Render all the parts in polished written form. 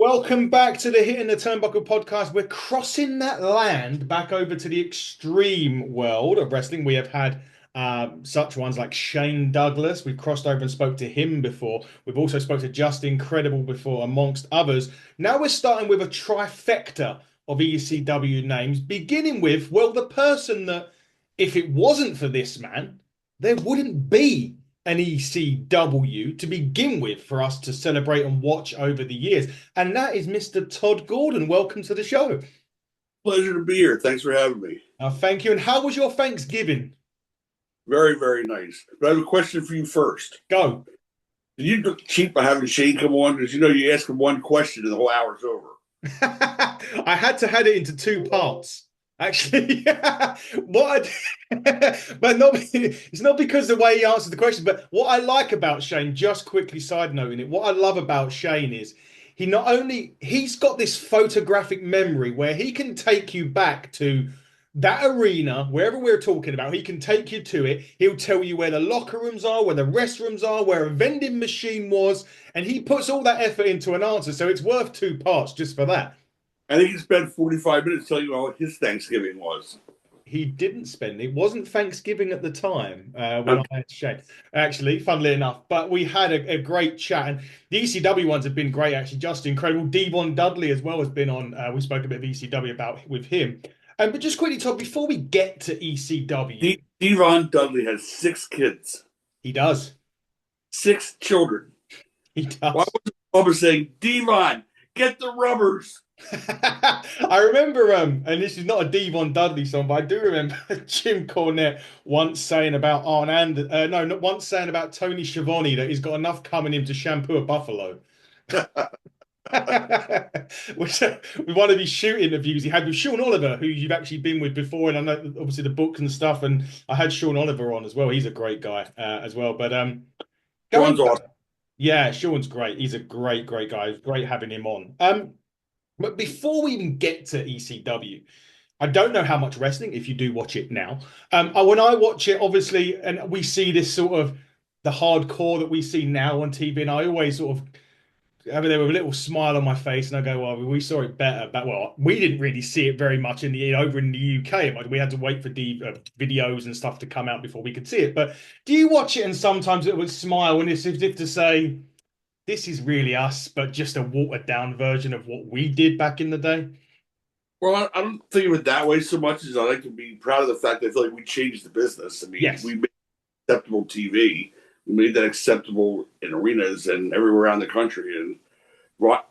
Welcome back to the Hitting the Turnbuckle podcast. We're crossing that land back over to the extreme world of wrestling. We have had such ones like Shane Douglas. We've crossed over and spoke to him before. We've also spoke to Just Incredible before, amongst others. Now we're starting with a trifecta of ECW names, beginning with, well, the person that, if it wasn't for this man, there wouldn't be an ECW to begin with for us to celebrate and watch over the years. And that is Mr. Tod Gordon. Welcome to the show. Pleasure to be here. Thanks for having me. Thank you. And how was your Thanksgiving? Very, very nice. But I have a question for you first. Go. Did you look cheap by having Shane come on? Because you ask him one question and the whole hour's over. I had to have it into two parts. Actually, what but not it's not because of the way he answered the question, but what I like about Shane, just quickly side noting it, what I love about Shane is he's got this photographic memory where he can take you back to that arena, wherever we're talking about, he can take you to it. He'll tell you where the locker rooms are, where the restrooms are, where a vending machine was, and he puts all that effort into an answer. So it's worth two parts just for that. I think he spent 45 minutes telling you what his Thanksgiving was. He didn't spend. It wasn't Thanksgiving at the time when Okay. I had Shane. Actually, funnily enough, but we had a great chat, and the ECW ones have been great. Actually, just incredible. Devon Dudley as well has been on. We spoke a bit of ECW about with him. But just quickly, Todd, before we get to ECW, Devon Dudley has 6 kids, he does. 6 children. He Why does. was Bubba saying, Devon, get the rubbers? I remember, and this is not a Devon Dudley song, but I do remember Jim Cornette once saying about not once saying about Tony Schiavone that he's got enough coming in to shampoo a buffalo. Which with one of his shoot interviews he had with Sean Oliver, who you've actually been with before, and I know obviously the books and stuff, and I had Sean Oliver on as well. He's a great guy as well. But going, Sean's awesome. yeah, Sean's great. He's a great guy. It's great having him on. But before we even get to ECW, I don't know how much wrestling, if you do watch it now. When I watch it, obviously, and we see this sort of the hardcore that we see now on TV, and I always sort of have there with a little smile on my face, and I go, "Well, we saw it better." But well, we didn't really see it very much over in the UK. But we had to wait for the videos and stuff to come out before we could see it. But do you watch it and sometimes it would smile, and it's as if to say, this is really us, but just a watered down version of what we did back in the day. Well, I don't think of it that way so much as I like to be proud of the fact that I feel like we changed the business. I mean, Yes. we made acceptable TV. We made that acceptable in arenas and everywhere around the country. And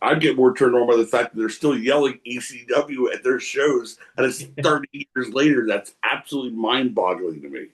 I get more turned on by the fact that they're still yelling ECW at their shows, and it's 30 years later. That's absolutely mind-boggling to me.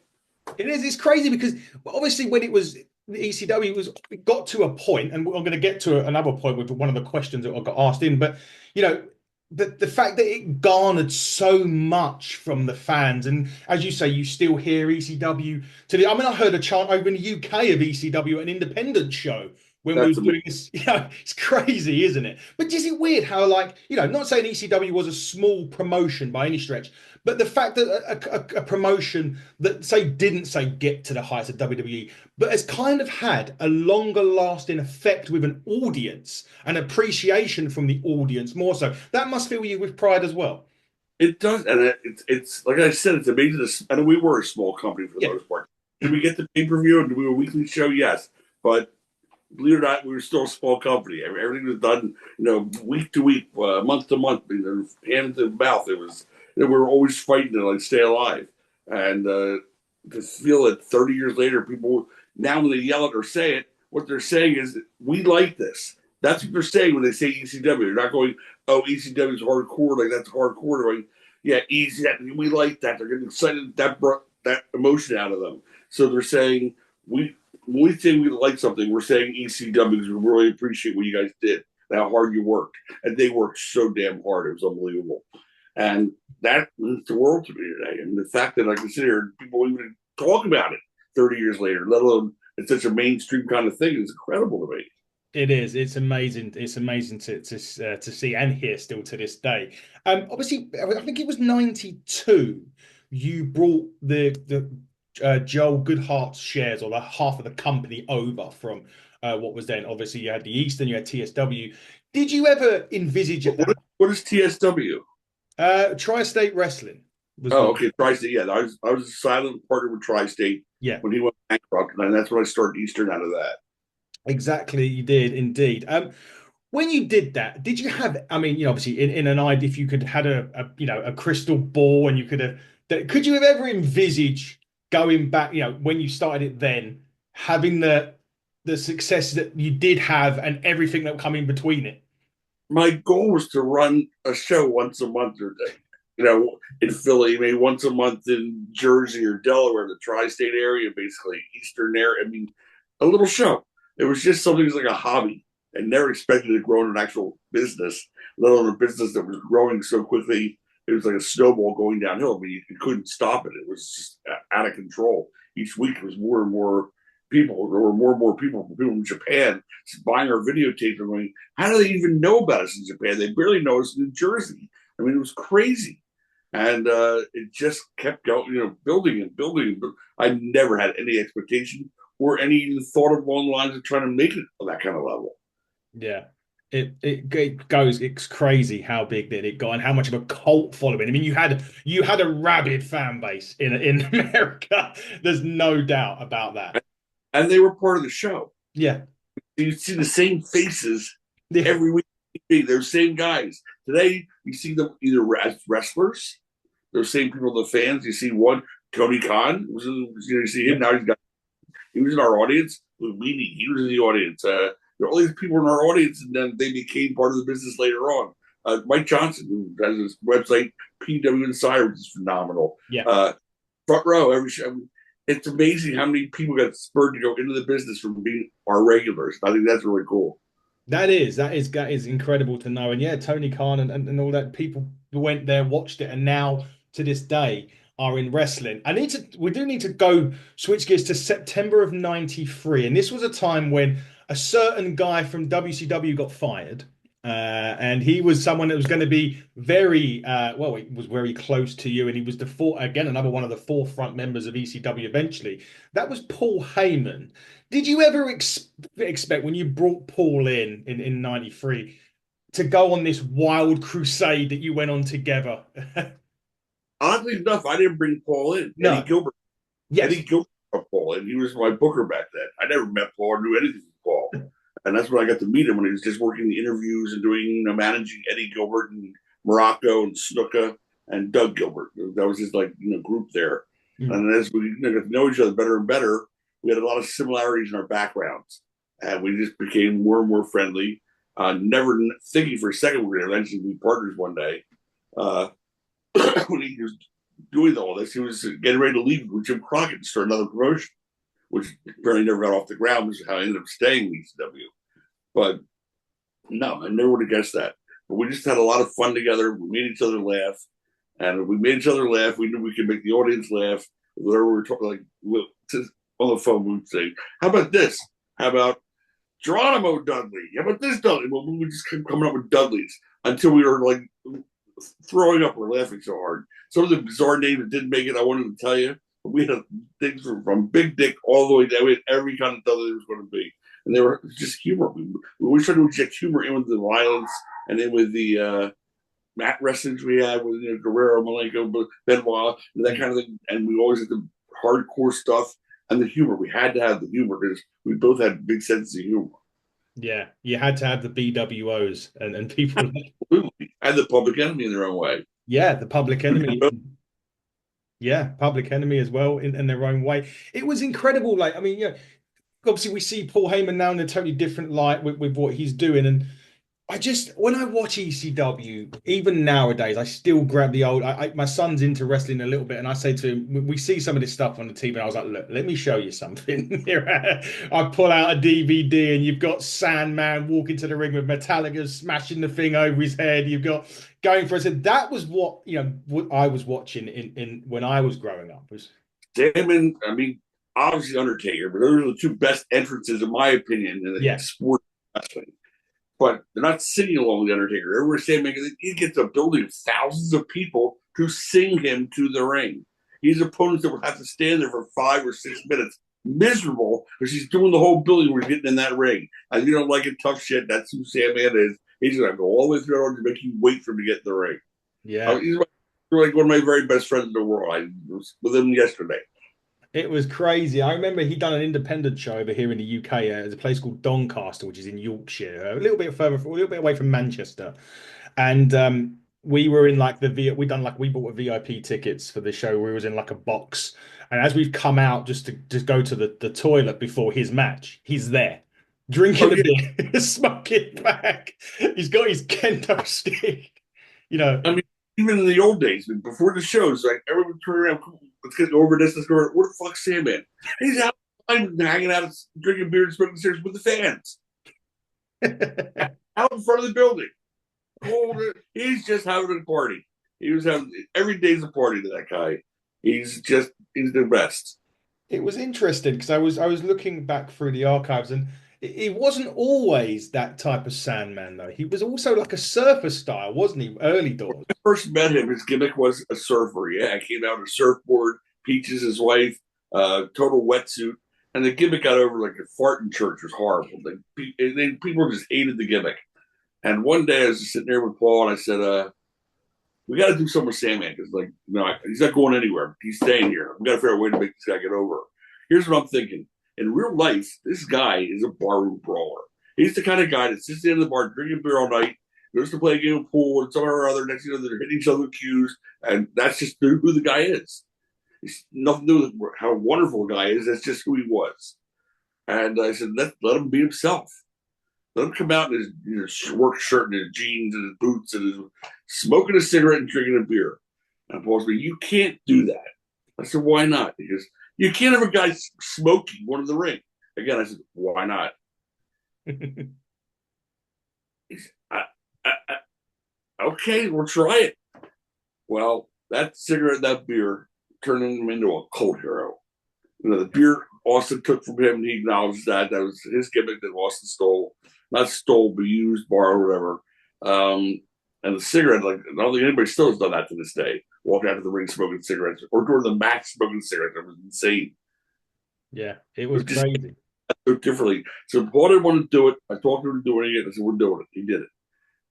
It is. It's crazy because obviously when it was the ECW, it got to a point, and I'm going to get to another point with one of the questions that I got asked in. But you know, the fact that it garnered so much from the fans, and as you say, you still hear ECW to the. I mean, I heard a chant over in the UK of ECW at an independent show when we That's were amazing. doing this. It's crazy, isn't it? But is it weird how, like, not saying ECW was a small promotion by any stretch, but the fact that a promotion that didn't say get to the heights of WWE, but has kind of had a longer lasting effect with an audience and appreciation from the audience more so. That must fill you with pride as well. It does, and it's like I said, it's amazing. And we were a small company for the Yeah. most part. Did we get the pay-per-view and do we have a weekly show? Yes, but believe it or not, we were still a small company. Everything was done, week to week, month to month, hand to mouth. It was, we were always fighting to like stay alive. And to feel that 30 years later, people now when they yell it or say it, what they're saying is, we like this. That's what they're saying when they say ECW. They're not going, oh, ECW is hardcore, like that's hardcore. They're going, yeah, ECW, we like that. They're getting excited. That brought that emotion out of them. So they're saying, when we say we like something, we're saying ECW because we really appreciate what you guys did, and how hard you worked. And they worked so damn hard. It was unbelievable. And that means the world to me today. And the fact that I can sit here and people even talk about it 30 years later, let alone it's such a mainstream kind of thing, is incredible to me. It is. It's amazing. It's amazing to see and hear still to this day. Obviously, I think it was 92. You brought the Joel Goodhart's shares or the half of the company over from what was then. Obviously, you had the East and you had TSW. Did you ever envisage at that What is TSW? Tri-State Wrestling was Oh, what? okay, Tri-State. Yeah, I was a silent partner with Tri-State Yeah, when he went bankrupt, and that's when I started Eastern out of that. exactly. You did indeed. When you did that, did you have? I mean, obviously, in an idea, if you could had a crystal ball and you could have, could you have ever envisaged going back? When you started it, then having the success that you did have and everything that come in between it. My goal was to run a show once a month, or in Philly, maybe once a month in Jersey or Delaware, the tri-state area, basically Eastern area. I mean, a little show. It was just something that was like a hobby, and never expected to grow into an actual business, let alone a business that was growing so quickly. It was like a snowball going downhill. I mean, you couldn't stop it. It was just out of control. Each week, it was more and more people. There were more and more people from Japan buying our videotapes and going, how do they even know about us in Japan? They barely know us in New Jersey. I mean, it was crazy. And it just kept going, building and building. But I never had any expectation or any even thought of along the lines of trying to make it on that kind of level. Yeah. It goes, it's crazy how big that it got and how much of a cult following. I mean, you had a rabid fan base in America. There's no doubt about that. And they were part of the show. Yeah. You see the same faces Yeah. every week. They're the same guys. Today, you see them either as wrestlers, those same people, the fans. You see one, Tony Khan. You see him now. He was in our audience. He was in the audience. There are all these people in our audience, and then they became part of the business later on. Mike Johnson, who has his website, PW Insider, which is phenomenal. Yeah. Front row every show. I mean, it's amazing how many people got spurred to go into the business from being our regulars. I think that's really cool. That is incredible to know. And yeah, Tony Khan and all that people who went there, watched it, and now to this day are in wrestling. We do need to go switch gears to September of '93. And this was a time when a certain guy from WCW got fired. And he was someone that was going to be very well, he was very close to you, and he was again another one of the forefront members of ECW eventually. That was Paul Heyman. Did you ever expect when you brought Paul in '93 to go on this wild crusade that you went on together? Oddly enough, I didn't bring Paul in. Eddie No. Gilbert. Yes. Eddie Gilbert brought Paul in. He was my booker back then. I never met Paul or knew anything from Paul. And that's when I got to meet him when he was just working the interviews and doing, managing Eddie Gilbert and Morocco and Snuka and Doug Gilbert. That was his group there. Mm. And as we got to know each other better and better, we had a lot of similarities in our backgrounds, and we just became more and more friendly. Never thinking for a second we were going to eventually be partners one day. When he was doing all this, he was getting ready to leave with Jim Crockett and start another promotion, which apparently never got off the ground, which is how I ended up staying in ECW. But no, I never would have guessed that. But we just had a lot of fun together. We made each other laugh. And if we made each other laugh, we knew we could make the audience laugh. Whatever we were talking, on the phone, we would say, how about this? How about Geronimo Dudley? How about this Dudley? Well, we just kept coming up with Dudleys until we were throwing up. We're laughing so hard. Some of the bizarre names that didn't make it, I wanted to tell you. But we had things from Big Dick all the way down. We had every kind of Dudley there was going to be. And they were just humor. We always tried to inject humor in with the violence and in with the mat wrestlings we had with Guerrero, Malenko, Benoit, and that kind of thing. And we always had the hardcore stuff and the humor. We had to have the humor because we both had big senses of humor. Yeah, you had to have the BWOs and people. Absolutely. And the Public Enemy in their own way. Yeah, the Public Enemy. Yeah, Public Enemy as well in their own way. It was incredible. I mean, obviously we see Paul Heyman now in a totally different light with what he's doing. And when I watch ECW, even nowadays, I still grab the old. My son's into wrestling a little bit, and I say to him, we see some of this stuff on the TV, and I was like, look, let me show you something. Here, I pull out a DVD, and you've got Sandman walking to the ring with Metallica smashing the thing over his head. You've got going for it. So that was what what I was watching in when I was growing up. Damon, I mean, obviously Undertaker, but those are the two best entrances, in my opinion, in the sport wrestling. But they're not singing along with the Undertaker. Everybody's saying he gets a building of thousands of people to sing him to the ring. His opponents that would have to stand there for 5 or 6 minutes, miserable, because he's doing the whole building. We're getting in that ring. And you don't like it, tough shit. That's who Sandman is. He's gonna go all the way through to make you wait for him to get in the ring. Yeah. He's like one of my very best friends in the world. I was with him yesterday. It was crazy. I remember he'd done an independent show over here in the UK. There's a place called Doncaster, which is in Yorkshire, a little bit further, a little bit away from Manchester. And we were in like we bought a VIP tickets for the show. We was in like a box, and as we've come out just to go to the toilet before his match, he's there drinking Oh a yeah, beer, smoking back. He's got his kendo stick, you know. I mean, even in the old days, before the shows, like everyone would turn around, let's get over this, let's go. Where the fuck's Sandman? He's out hanging out, drinking beer and smoking cigarettes with the fans out in front of the building. He's just having a party. He was having every day's a party to that guy. He's the best. It was interesting because I was looking back through the archives, and it wasn't always that type of Sandman though. He was also like a surfer style, wasn't he? Early doors. When I first met him, his gimmick was a surfer. Yeah, he came out on a surfboard, Peaches, his wife, total wetsuit, and the gimmick got over like a fart in church was horrible. People just hated the gimmick. And one day I was just sitting there with Paul, and I said, "We got to do something with Sandman because, like, no, he's not going anywhere. He's staying here. We got to figure out a way to make this guy get over." Here's what I'm thinking: in real life, this guy is a barroom brawler. He's the kind of guy that sits in the bar drinking beer all night, goes to play a game of pool, and somewhere or other. Next thing you know, they're hitting each other with cues, and that's just who the guy is. It's nothing to do with how wonderful a guy is. That's just who he was. And I said, let him be himself. Let him come out in his work shirt and his jeans and his boots and his smoking a cigarette and drinking a beer. And Paul said, "You can't do that." I said, "Why not?" Because you can't have a guy smoking one of the ring. Again, I said, "Why not?" He said, "Okay, we'll try it." Well, that cigarette, that beer turned him into a cult hero. You know, the beer Austin took from him, he acknowledged that. That was his gimmick that Austin stole. Not stole, but used, borrowed, whatever. And the cigarette, like, I don't think anybody still has done that to this day. Walk out to the ring smoking cigarettes, or during the match smoking cigarettes. That was insane. Yeah, it was Just crazy. so differently. So Paul didn't want to do it. I talked to him to do it. I said, "We're doing it." He did it.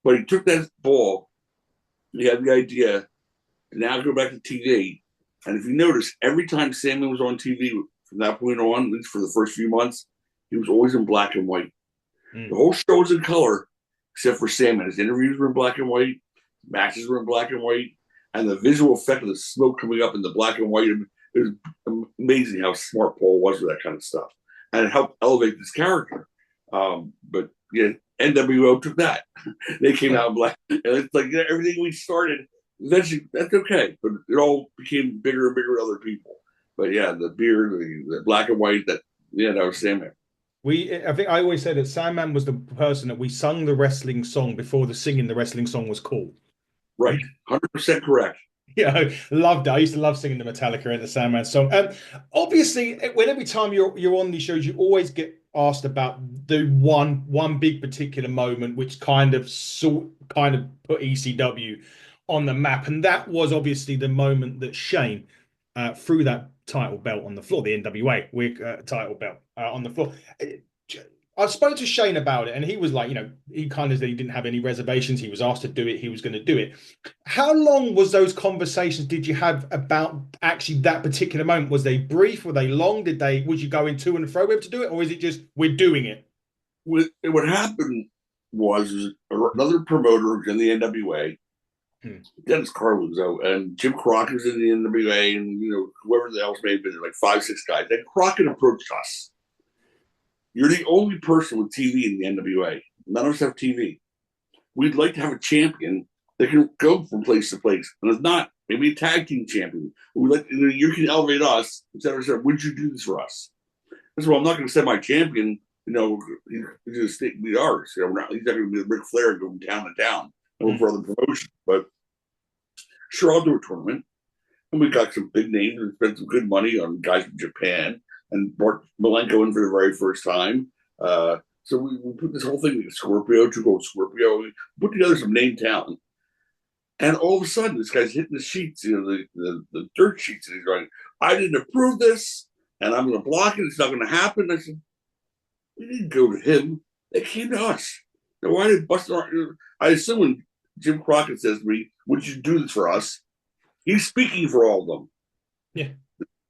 But he took that ball. He had the idea to now go back to TV. And if you notice, every time Sandman was on TV from that point on, at least for the first few months, he was always in black and white. Mm. The whole show was in color, except for Sandman. His interviews were in black and white, matches were in black and white, and the visual effect of the smoke coming up in the black and white, it was amazing how smart Paul was with that kind of stuff. And it helped elevate this character. But yeah, NWO took that. They came out in black. And it's like everything we started, eventually, that's okay. But it all became bigger and bigger with other people. But yeah, the beard, the black and white, that was Sandman. I think I always say that Sandman was the person that we sung the wrestling song before the singing the wrestling song was cool. Right. 100% correct. Yeah, I loved it. I used to love singing the Metallica and the Sandman song. Obviously, when every time you're on these shows, you always get asked about the one big particular moment which kind of put ECW on the map, and that was obviously the moment that Shane threw that title belt on the floor, the NWA title belt on the floor. I spoke to Shane about it, and he was like, he kind of said he didn't have any reservations. He was asked to do it. He was going to do it. How long was those conversations did you have about actually that particular moment? Was they brief? Were they long? Would you go in to and fro to do it? Or is it just, we're doing it? What happened was another promoter in the NWA, Dennis Carluzo, and Jim Crockett's in the NWA, and whoever the else may have been there, like 5, 6 guys. Then Crockett approached us. "You're the only person with TV in the NWA. None of us have TV. We'd like to have a champion that can go from place to place. And if not, maybe a tag team champion. We'd like you can elevate us, etc. Would you do this for us?" I said, "Well, I'm not going to send my champion. He's going to be ours. He's not going to be Ric Flair going town to town for other promotions. But sure, I'll do a tournament." And we got some big names and spent some good money on guys from Japan and brought Malenko in for the very first time. So we put this whole thing, Scorpio, True Gold Scorpio, we put together some name talent. And all of a sudden, this guy's hitting the sheets, the dirt sheets, and he's going, "I didn't approve this, and I'm going to block it. It's not going to happen." I said, "We didn't go to him. They came to us. Now, why did Buster? I assume when Jim Crockett says to me, "Would you do this for us?" He's speaking for all of them. Yeah.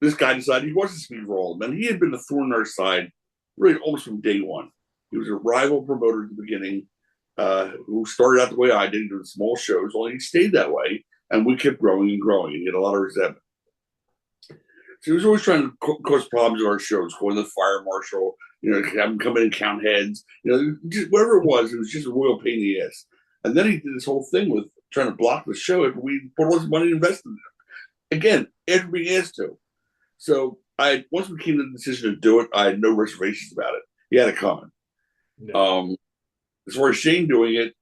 This guy decided he wasn't speaking for all of them, and he had been a thorn in our side really almost from day one. He was a rival promoter at the beginning, who started out the way I did, doing small shows. Only he stayed that way, and we kept growing and growing. And he had a lot of resentment. So he was always trying to cause problems at our shows, calling the fire marshal, have him come in and count heads, just whatever it was just a royal pain in the ass. And then he did this whole thing with trying to block the show if we put all this money invested in it. Again, after being asked to. So once we came to the decision to do it, I had no reservations about it. He had it coming. No. As far as Shane doing it,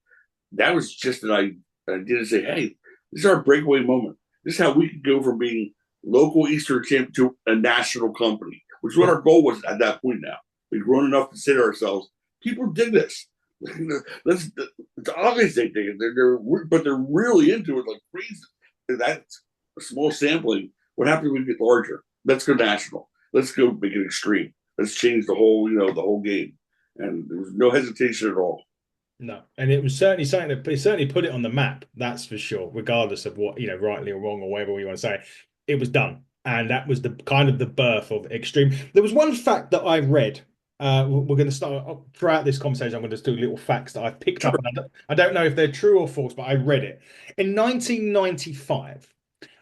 that was just that I didn't say, hey, this is our breakaway moment. This is how we could go from being local Eastern champ to a national company, which is what our goal was at that point now. We'd grown enough to say to ourselves, people dig this. It's obvious they dig it, but they're really into it like crazy. That's a small sampling. What happens when we get larger? Let's go national. Let's go make it extreme. Let's change the whole, the whole game. And there was no hesitation at all. No, and it was certainly something that it certainly put it on the map. That's for sure. Regardless of what rightly or wrong or whatever we want to say, it was done, and that was the kind of the birth of Extreme. There was one fact that I read. We're going to start throughout this conversation. I'm going to just do little facts that I've picked up, and I don't know if they're true or false, but I read it in 1995.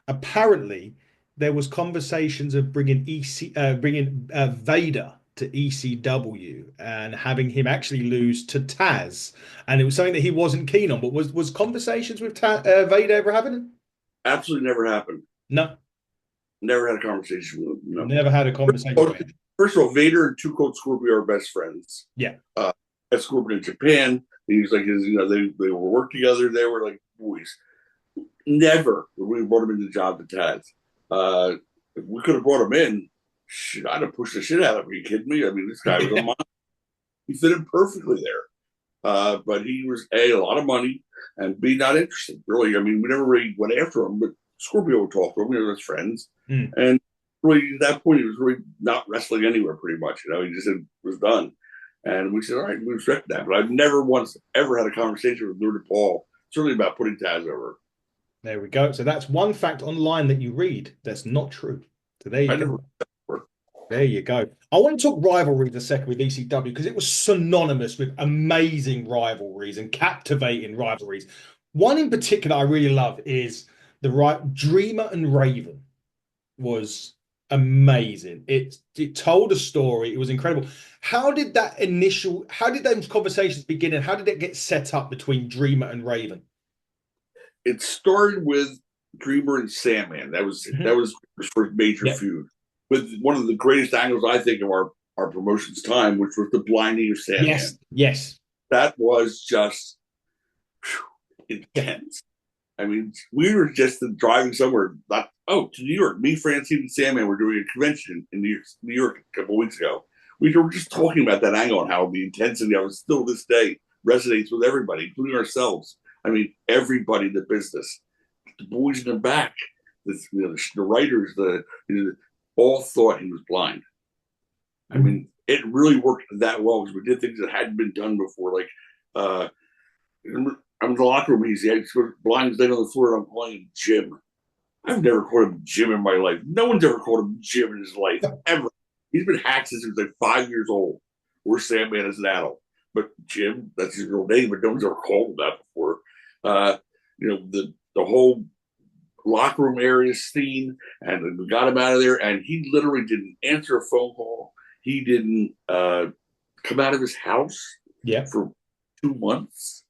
Apparently, there was conversations of bringing Vader to ECW and having him actually lose to Taz, and it was something that he wasn't keen on. But was conversations with Vader ever happening? Absolutely never happened. No, never had a conversation with him. No. Never had a conversation with him. First of all, Vader and Too Cold Scorpio are best friends. Yeah. At Scorpion in Japan, he was like they were work together. They were like boys. Never would we brought him into the job to Taz. If we could have brought him in, I'd have pushed the shit out of him. Are you kidding me? I mean, this guy was a monster. He fit in perfectly there. But he was a lot of money and B, not interested. Really, I mean, we never really went after him, but Scorpio would talk to him. We were his friends, and really at that point, he was really not wrestling anywhere. Pretty much, he just was done. And we said, all right, we respect that. But I've never once ever had a conversation with Lou DePaul, certainly about putting Taz over. There we go. So that's one fact online that you read that's not true. So there you go. There you go. I want to talk rivalries a second with ECW because it was synonymous with amazing rivalries and captivating rivalries. One in particular I really love is Dreamer and Raven was amazing. It told a story. It was incredible. How did those conversations begin and how did it get set up between Dreamer and Raven? It started with Dreamer and Sandman. That was his first major feud. With one of the greatest angles, I think, of our promotion's time, which was the blinding of Sandman. Yes. That was just intense. I mean, we were just driving somewhere, to New York. Me, Francine, and Sandman were doing a convention in New York a couple of weeks ago. We were just talking about that angle and how the intensity of it still this day resonates with everybody, including ourselves. I mean, everybody in the business, the boys in the back, the writers, all thought he was blind. I mean, it really worked that well because we did things that hadn't been done before. Like, I'm in the locker room. He's blind, laying on the floor, and I'm calling him Jim. I've never called him Jim in my life. No one's ever called him Jim in his life, ever. He's been hacked since he was like 5 years old. We're Sandman as an adult. But Jim, that's his real name, but no one's ever called him that before. The whole locker room area scene, and we got him out of there, and he literally didn't answer a phone call. He didn't come out of his house for 2 months.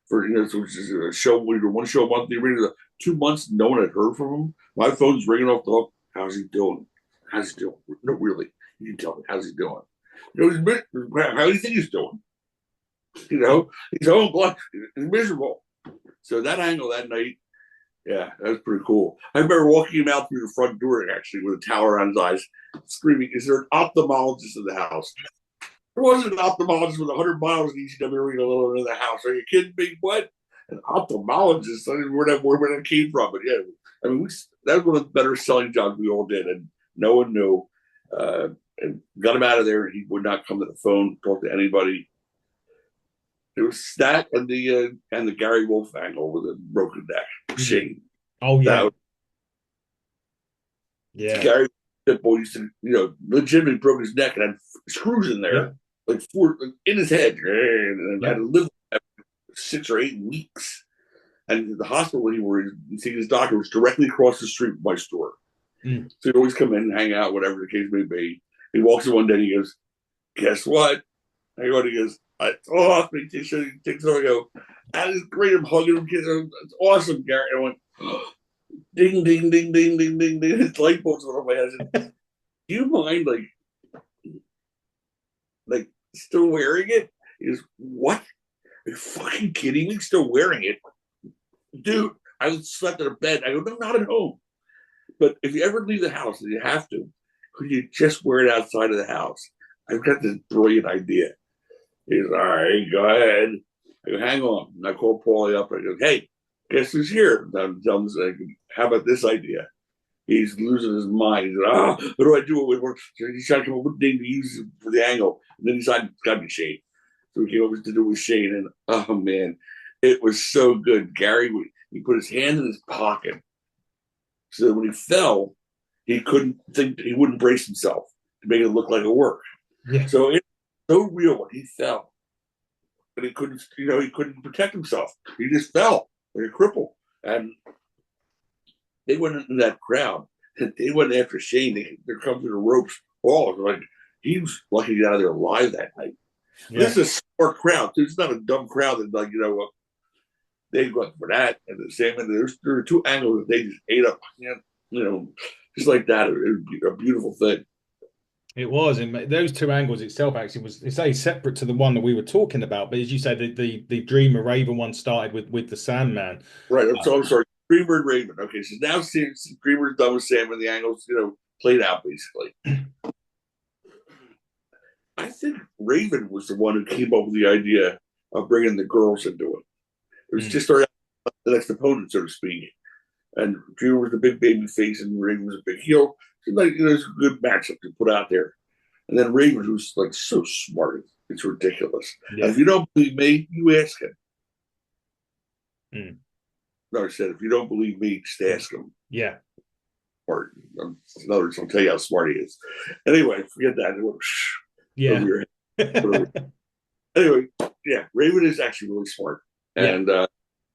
So it was just a show. We did one show a month. The arena, 2 months, no one had heard from him. My phone's ringing off the hook. How's he doing? How's he doing? No, really. You can tell me. How's he doing? How do you think he's doing? He's home, he's miserable. So that angle that night, yeah, that was pretty cool. I remember walking him out through the front door, actually, with a towel around his eyes, screaming, is there an ophthalmologist in the house? There wasn't an ophthalmologist with 100 miles in ECW arena in the house. Are you kidding me? What? An ophthalmologist? I didn't know where that came from. But yeah, I mean, that was one of the better selling jobs we all did, and no one knew. And got him out of there. He would not come to the phone, talk to anybody. It was that and the Gary Wolf angle with a broken neck. Mhm. Shane. Oh That yeah, was yeah, Gary that boy used to, legitimately broke his neck and had screws in yeah, there, like four in his head, and had yeah. to live 6 or 8 weeks. And the hospital he was seeing his doctor was directly across the street from my store. Mm. So he'd always come in and hang out, whatever the case may be. He walks in one day and he goes, "Guess what?" I go, and he goes, "It's off." He takes it. I go, "That is great." I'm hugging him. It's awesome, Gary. I went, ding, ding, ding, ding, ding, ding, ding. His light bulbs went off my head. I said, "Do you mind, like, still wearing it?" He goes, "What? Are you fucking kidding me? Still wearing it?" Dude, I slept in a bed. I go, "No, not at home. But if you ever leave the house and you have to, could you just wear it outside of the house? I've got this brilliant idea." He's all right, go ahead. I go, hang on. And I call Paulie up. I go, "Hey, guess who's here?" And I'm telling him, "How about this idea?" He's losing his mind. He's like, "Oh, what do I do with it?" So he's trying to come up with a thing to use for the angle. And then he decided it's got to be Shane. So he came over to do it with Shane. And oh, man, it was so good. Gary, he put his hand in his pocket so that when he fell, he couldn't think, he wouldn't brace himself to make it look like a work. Yeah. So it's so real when he fell. But he couldn't protect himself. He just fell like a cripple. And they went into that crowd. And they went after Shane. They're coming to the ropes. All like he was lucky to get out of there alive that night. This Yeah. is a smart crowd. It's not a dumb crowd that they went for that. And the same, and there were two angles that they just ate up. Just like that. It would be a beautiful thing. It was, and those two angles itself actually was, it's a separate to the one that we were talking about. But as you said, the Dreamer Raven one started with the Sandman. Right. Uh, So I'm sorry. Dreamer and Raven. Okay. So now Dreamer's done with Sam and the angles, played out basically. I think Raven was the one who came up with the idea of bringing the girls into it. It was mm, just the next opponent, so to speak. And Dreamer was the big baby face, and Raven was a big heel. So it's a good matchup to put out there. And then Raven, who's like so smart, it's ridiculous. And yeah. if you don't believe me, you ask him. Mm, No, I said, if you don't believe me, just ask him. yeah. Or in other words, I'll tell you how smart he is. Anyway, forget that. It went over Yeah. your head. Anyway, yeah, Raven is actually really smart. Yeah. And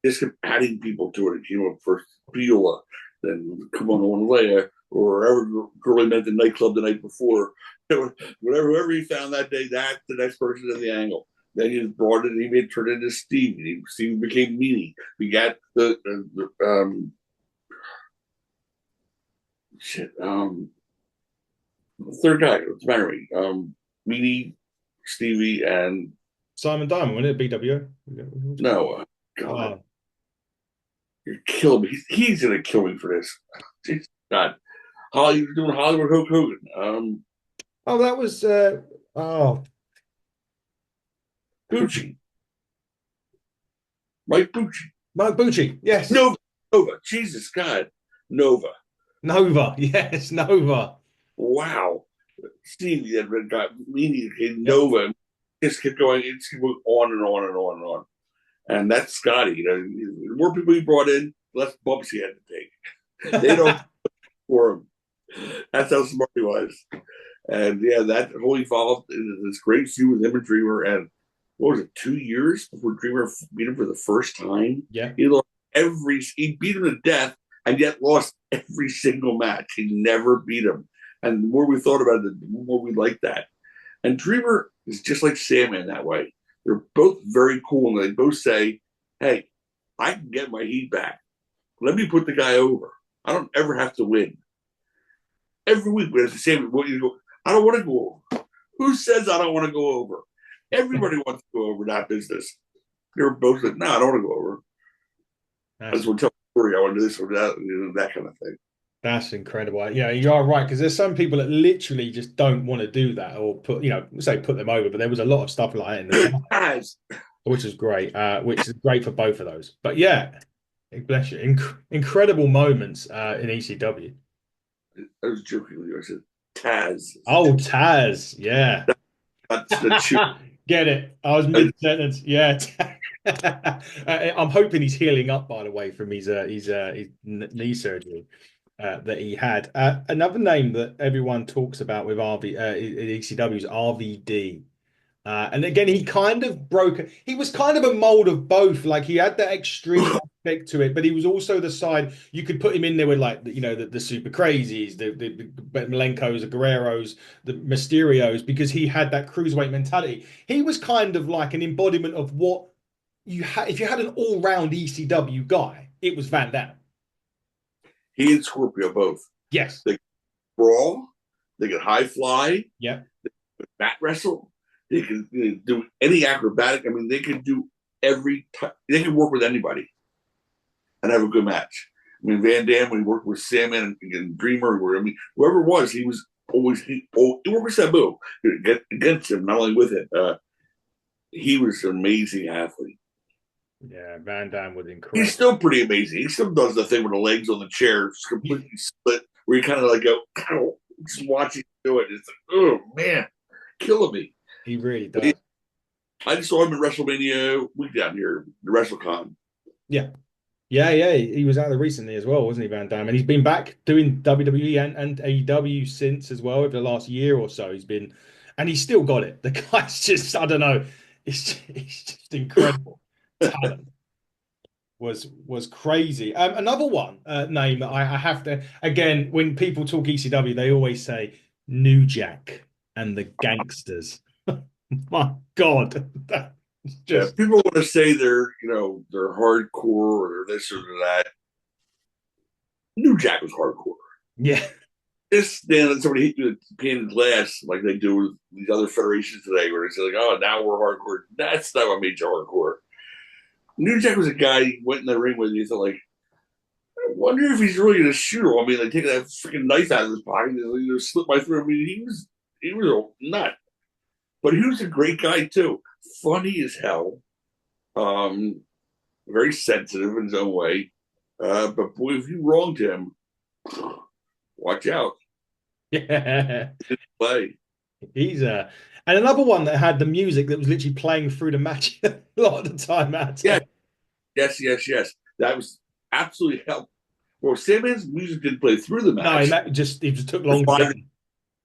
just kept adding people to it. It came up first Beulah, then come on Leia, or whatever girl he met the nightclub the night before. Whoever he found that day, that's the next person in the angle. Then he brought it, and he made it turn into Steve. And Steve became Meanie. We got shit, third guy, what's the matter with me? Meanie, Stevie, and Simon Diamond, wasn't it? BWO? no, God, Oh, you're killing me. He's gonna kill me for this. Jesus God. Holly doing Hollywood Hulk Hogan. oh, that was oh, Bucci, Mike Bucci, Mike Bucci. Yes. Nova, Nova. Jesus God, Nova. Nova. Yes, Nova. Wow. Steve had got meaning in Yep. Nova. Just kept going. It just kept going on and on and on and on. And that's Scotty. The more people he brought in, less bumps he had to take. They don't for him. That's how smart he was. And yeah, that whole evolved into this great feud with him and Dreamer. And what was it, 2 years before Dreamer beat him for the first time? Yeah. He lost he beat him to death and yet lost every single match. He never beat him. And the more we thought about it, the more we liked that. And Dreamer is just like Sandman that way. They're both very cool, and they both say, "Hey, I can get my heat back. Let me put the guy over. I don't ever have to win." Every week, we have the same. I don't want to go over. Who says I don't want to go over? Everybody wants to go over that business. They're both like, "No, I don't want to go over. I That's just want to tell a story. I want to do this or that, that kind of thing." that's incredible. Yeah, you are right because there's some people that literally just don't want to do that or put them over. But there was a lot of stuff like that in the past, Guys, which is great. Which is great for both of those. But yeah, bless you. Incredible moments in ECW. I was joking with you. I said Taz. Oh, Taz. Yeah. That's the chew. Get it. I was And mid-sentence. Yeah. I'm hoping he's healing up, by the way, from his knee surgery that he had. Another name that everyone talks about with in ECW is RVD. And again, he kind of broke. He was kind of a mold of both. Like he had that extreme aspect to it, but he was also the side you could put him in there with, like the super crazies, the Malenkos, the Guerreros, the Mysterios, because he had that cruiserweight mentality. He was kind of like an embodiment of what you had. If you had an all-round ECW guy, it was Van Dam. he and Scorpio both. Yes. They could brawl, they could high fly, Yeah. mat wrestle, they could do any acrobatic. I mean, they could do they could work with anybody and have a good match. I mean, Van Dam, when he worked with Sandman and Dreamer, I mean, whoever it was, he was always he worked with Sabu against him, not only with it. He was an amazing athlete. Yeah. Van Dam was He's incredible. still pretty amazing. He still does the thing with the legs on the chair, just completely split, where you kind of like go, ow, just watching him do it. It's like, oh man, killing me. He really But does. I just saw him at WrestleMania week down here, the WrestleCon. Yeah. Yeah, yeah, he was out there recently as well, wasn't he, Van Damme? And he's been back doing WWE and AEW since as well over the last year or so. And he's still got it. The guy's just, I don't know, he's just incredible talent. Was crazy. Another one name that I have to again when people talk ECW, they always say New Jack and the Gangsters. My God, that's Yeah, just people want to say they're hardcore or this or that. New Jack was hardcore. yeah. Just stand somebody hit you with a pane of glass like they do with these other federations today, where they say like, "Oh, now we're hardcore." That's not what made you hardcore. New Jack was a guy you went in the ring with. And you thought like, I wonder if he's really gonna shoot him. I mean, like taking that freaking knife out of his pocket and slit my throat. I mean, he was a nut, but he was a great guy too. Funny as hell. Um, Very sensitive in his own way. But boy, if you wronged him, watch out. Yeah. Play. He's and another one that had the music that was literally playing through the match a lot of the time, Matt. Yeah, yes, yes, yes. That was absolutely hell. Well, Sandman's music didn't play through the No, match he just took for long to get. 5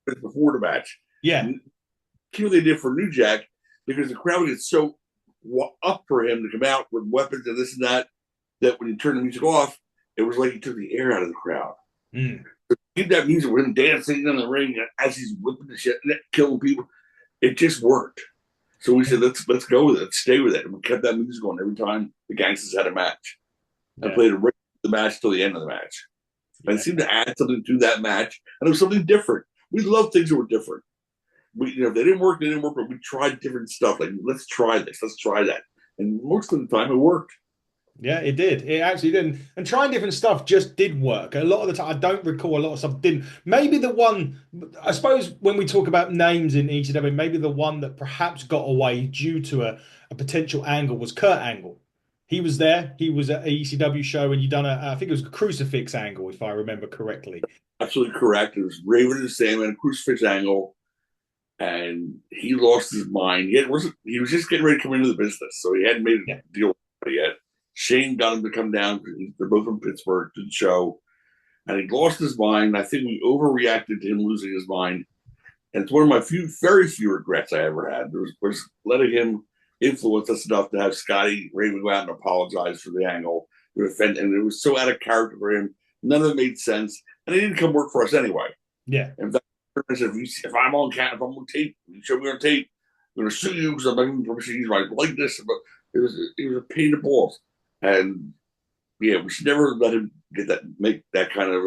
minutes before the match. Yeah, Cue they did for New Jack because the crowd gets so up for him to come out with weapons and this and that that when he turned the music off, it was like he took the air out of the crowd. mm. Keep that music with him dancing in the ring as he's whipping the shit, killing people. It just worked. So we said, let's go with it. Let's stay with it. And we kept that music going every time the Gangsters had a match. And Yeah, played the match till the end of the match. And it yeah, seemed to add something to that match. And it was something different. We love things that were different. If they didn't work, they didn't work, but we tried different stuff. Like, let's try this, let's try that. And most of the time it worked. yeah. It did. It actually did. And trying different stuff just did work. A lot of the time, I don't recall a lot of stuff didn't. Maybe the one, I suppose, when we talk about names in ECW, maybe the one that perhaps got away due to a potential angle was Kurt Angle. He was there. He was at a ECW show, and you done I think it was a crucifix angle, if I remember correctly. Absolutely correct. It was Raven and Sandman, crucifix angle, and he lost his mind. He was just getting ready to come into the business, so he hadn't made Yeah. a deal yet. Shane got him to come down. They're both from Pittsburgh to the show, and he lost his mind. I think we overreacted to him losing his mind, and it's one of my very few regrets I ever had. Was letting him influence us enough to have Scotty Raven go out and apologize for the angle, and it was so out of character for him. None of it made sense, and he didn't come work for us anyway. Yeah. In fact, if I'm on if I'm on tape, you show me on tape, I'm going to sue you because I'm not giving permission to use my likeness. But it was a pain in the balls, and yeah, we should never let him make that kind of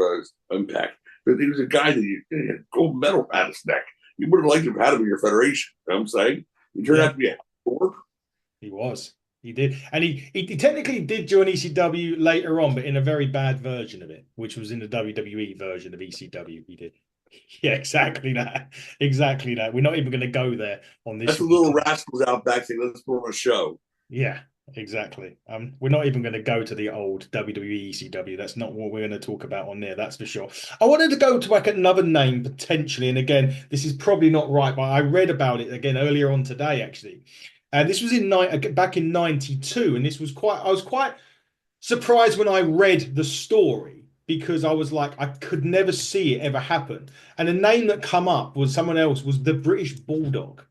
impact. But he was a guy that he had gold medal at his neck. You would have liked to have had him in your federation. You know what I'm saying? He turned Yeah. out to be a work. He was. He did. And he technically did join ECW later on, but in a very bad version of it, which was in the WWE version of ECW. He did. Yeah, exactly that. Exactly that. We're not even going to go there on this That's the one. little rascals out back saying, let's put on a show. Yeah. Exactly. We're not even going to go to the old WWE ECW. That's not what we're going to talk about on there. That's for sure. I wanted to go to like another name potentially, and again, this is probably not right, but I read about it again earlier on today actually. And this was in back in '92, and this was quite. I was quite surprised when I read the story because I was like, I could never see it ever happen. And the name that come up was someone else was the British Bulldog.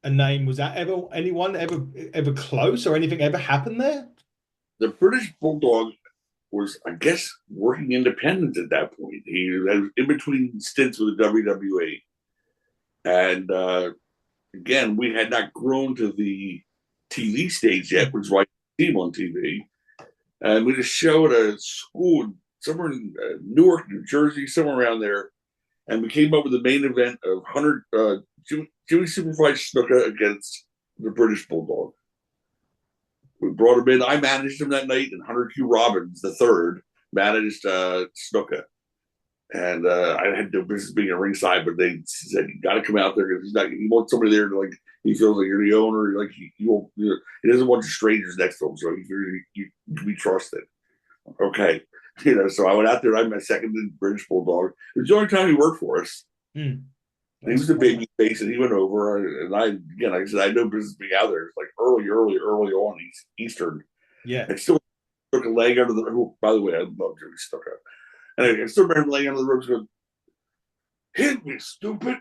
A name was that ever anyone ever close or anything ever happened there? The British Bulldog was, I guess, working independent at that point. He was in between stints with the WWE. And again, we had not grown to the TV stage yet, which is why I see him on TV. And we just showed a school somewhere in Newark, New Jersey, somewhere around there. And we came up with the main event of 100 Jimmy Superfly Snuka against the British Bulldog. We brought him in. I managed him that night, and Hunter Q. Robbins, the third, managed Snuka. And I had no business being a ringside, but they said you got to come out there because he wants somebody there to like. He feels like you're the owner. Like he doesn't want strangers next to him, so you can be trusted. Okay, So I went out there. I met second British Bulldog. It was the only time he worked for us. Hmm. He was a baby face, and he went over. And I again, like I said, I had no business being out there. It's like early on Eastern. Yeah. I still took a leg under the. Oh, by the way, I love Jimmy Snuka. Anyway, I still remember laying under the ropes going, hit me, stupid.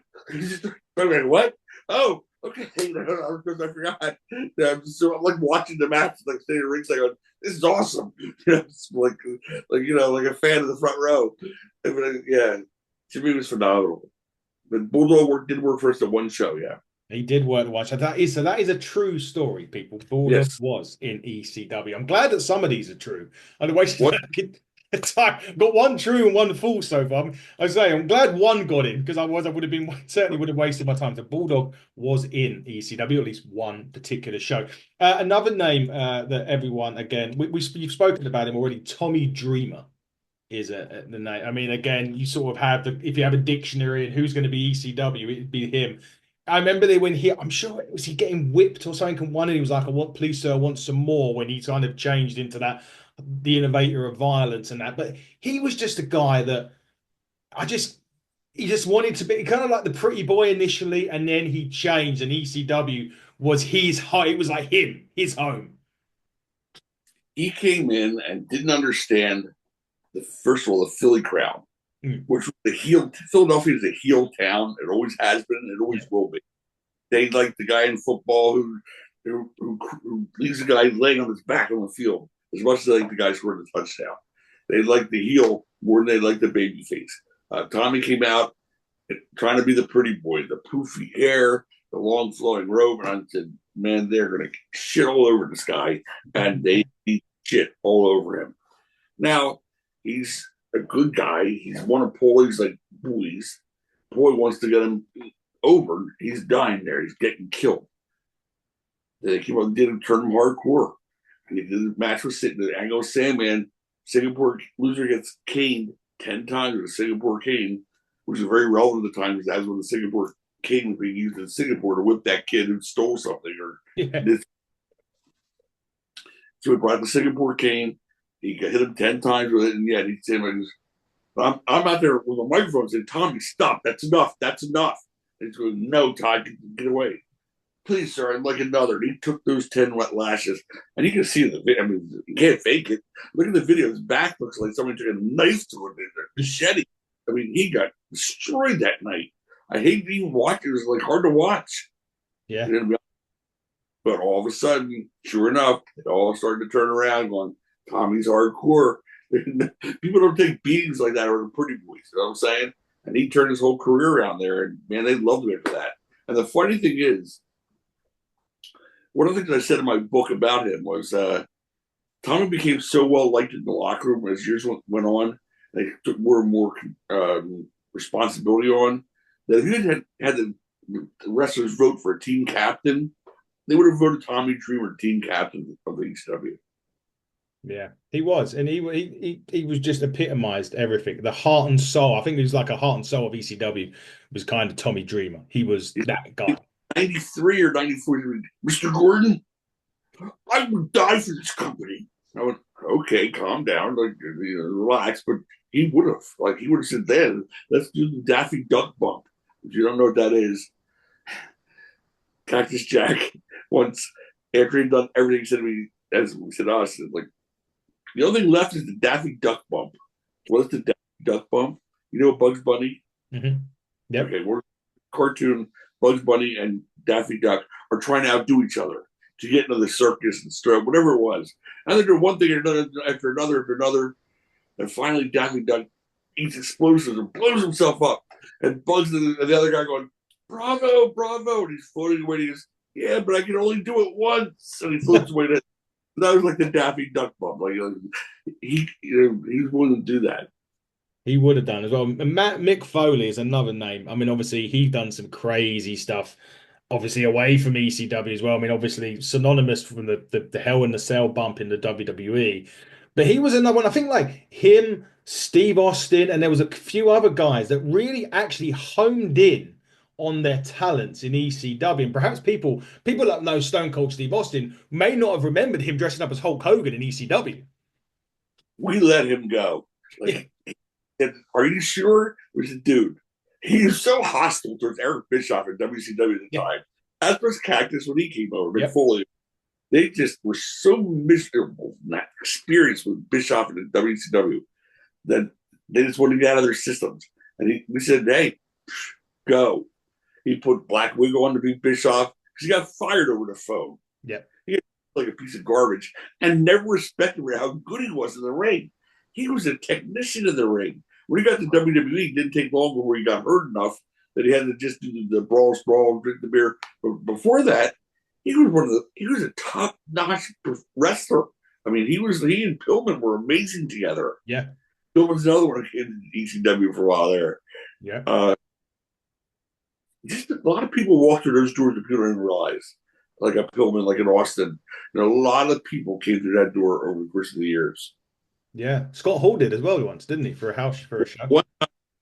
I'm like, what? Oh, okay. Because I forgot. So I'm like watching the match, like staying in ringside going, this is awesome. It's like a fan of the front row. Yeah, Jimmy was phenomenal. But Bulldog did work for us at one show, yeah. He did work the one shot. That is a true story, people. Bulldog Yes. was in ECW. I'm glad that some of these are true. I'd wasted What time. Got one true and one false so far. I say I'm glad one got in because otherwise I would have been certainly would have wasted my time. So Bulldog was in ECW, at least one particular show. Another name that everyone again you've spoken about him already. Tommy Dreamer is the name. I mean, again, you sort of have if you have a dictionary and who's going to be ECW, it'd be him. I remember I'm sure was he getting whipped or something and one and he was like, I want please sir, I want some more when he kind of changed into that the innovator of violence and that. But he was just a guy that I just he just wanted to be kind of like the pretty boy initially, and then he changed and ECW was his home. It was like his home. he came in and didn't understand the first of all the Philly crowd, Mm, which was the heel. Philadelphia is a heel town. It always has been. And it yeah. always will be. They like the guy in football who leaves the guy laying on his back on the field as much as they like the guy scoring the touchdown. They like the heel more than they like the baby face. Tommy came out trying to be the pretty boy, the poofy hair, the long flowing robe, and I said, "Man, they're gonna shit all over this guy," and they shit all over him. Now he's a good guy. He's one of Paulie's like bullies. Paulie wants to get him over. He's dying there. He's getting killed. They came up and did him, turn him hardcore. And he did the match with the Angle Sandman. Singapore loser gets caned 10 times with a Singapore cane, which is very relevant at the time because that's when the Singapore cane was being used in Singapore to whip that kid who stole something or Yeah. this. So he brought the Singapore cane. He hit him 10 times with it. And yeah, he said, I'm out there with a microphone saying, Tommy, stop. That's enough. That's enough. And he's going, no, Todd, get away. Please, sir, I'd like another. And he took those 10 wet lashes. And you can see the video. I mean, you can't fake it. Look at the video. His back looks like somebody took a knife to him, a machete. I mean, he got destroyed that night. I hate to even watch it. It was like hard to watch. Yeah. But all of a sudden, sure enough, it all started to turn around going, Tommy's hardcore. People don't take beatings like that or the pretty boys. You know what I'm saying? And he turned his whole career around there. And man, they loved him for that. And the funny thing is, one of the things I said in my book about him was Tommy became so well liked in the locker room as years went on. They took more and more responsibility on that. If you had the wrestlers vote for a team captain, they would have voted Tommy Dreamer team captain of the ECW. Yeah, he was, and he was just epitomized everything. The heart and soul. I think he was like a heart and soul of ECW. Was kind of Tommy Dreamer. He was that guy. 93 or 94, Mr. Gordon. I would die for this company. I went, okay, calm down, like relax. But he would have said, then let's do the Daffy Duck bump. If you don't know what that is, Cactus Jack once after he'd done everything, he said to me, as we said to us, like the only thing left is the Daffy Duck bump. What's the Daffy Duck bump? You know Bugs Bunny? Mm-hmm. Yep. Okay, we're cartoon. Bugs Bunny and Daffy Duck are trying to outdo each other to get into the circus and stuff, whatever it was. And they do one thing after another, and finally Daffy Duck eats explosives and blows himself up. And Bugs and the other guy going, "Bravo, bravo!" And he's floating away. And he goes, "Yeah, but I can only do it once." And he floats away. That was like the Daffy Duck bump. Like he was willing to do that. He would have done as well. And Mick Foley is another name. I mean, obviously, he's done some crazy stuff, obviously, away from ECW as well. I mean, obviously, synonymous from the Hell in the Cell bump in the WWE. But he was another one. I think like him, Steve Austin, and there was a few other guys that really actually honed in on their talents in ECW. And perhaps people that know Stone Cold Steve Austin may not have remembered him dressing up as Hulk Hogan in ECW. We let him go. Yeah. Like, are you sure? We said, dude, he was so hostile towards Eric Bischoff in WCW at the Yeah. time. As was Cactus when he came over, Yep. Foley. They just were so miserable in that experience with Bischoff in the WCW that they just wanted to get out of their systems. And we said, hey, go. He put Black Widow on to beat Bischoff because he got fired over the phone. Yeah. He was like a piece of garbage and never respected how good he was in the ring. He was a technician in the ring. When he got to WWE, it didn't take long before he got hurt enough that he had to just do the brawl, sprawl, and drink the beer. But before that, he was a top-notch wrestler. I mean, he and Pillman were amazing together. Yeah. Pillman's another one in ECW for a while there. Yeah. Just a lot of people walked through those doors that people didn't realize. Like a Pillman, like in Austin. A lot of people came through that door over the course of the years. Yeah. Scott Hall did as well once, didn't he, for a show? One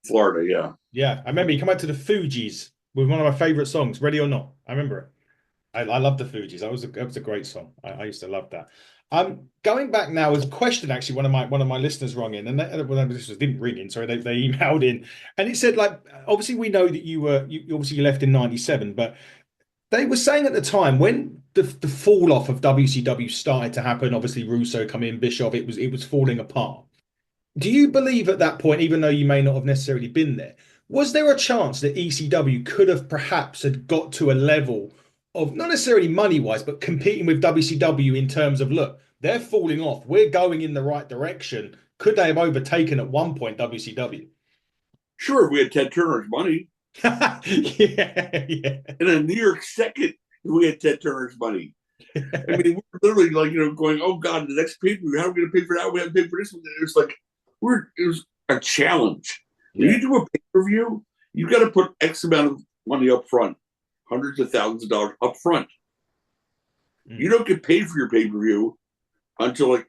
Florida, yeah. Yeah. I remember he came out to the Fugees with one of my favorite songs, Ready or Not. I remember it. I love the Fugees. That was a great song. I used to love that. Going back now, as a question actually, one of my listeners rung in, and well, this didn't ring in. Sorry, they emailed in, and it said like, obviously we know that you obviously you left in '97, but they were saying at the time when the fall off of WCW started to happen. Obviously, Russo come in, Bischoff, it was falling apart. Do you believe at that point, even though you may not have necessarily been there, was there a chance that ECW could have perhaps had got to a level of not necessarily money wise, but competing with WCW in terms of look, they're falling off, we're going in the right direction? Could they have overtaken at one point WCW? Sure, if we had Ted Turner's money. Yeah, yeah. In a New York second, if we had Ted Turner's money. I mean, we're literally like, going, oh God, the next pay per view, how are we going to pay for that? We haven't paid for this one. It was like, it was a challenge. When you do a pay per view, you got to put X amount of money up front, hundreds of thousands of dollars up front. You don't get paid for your pay per view until like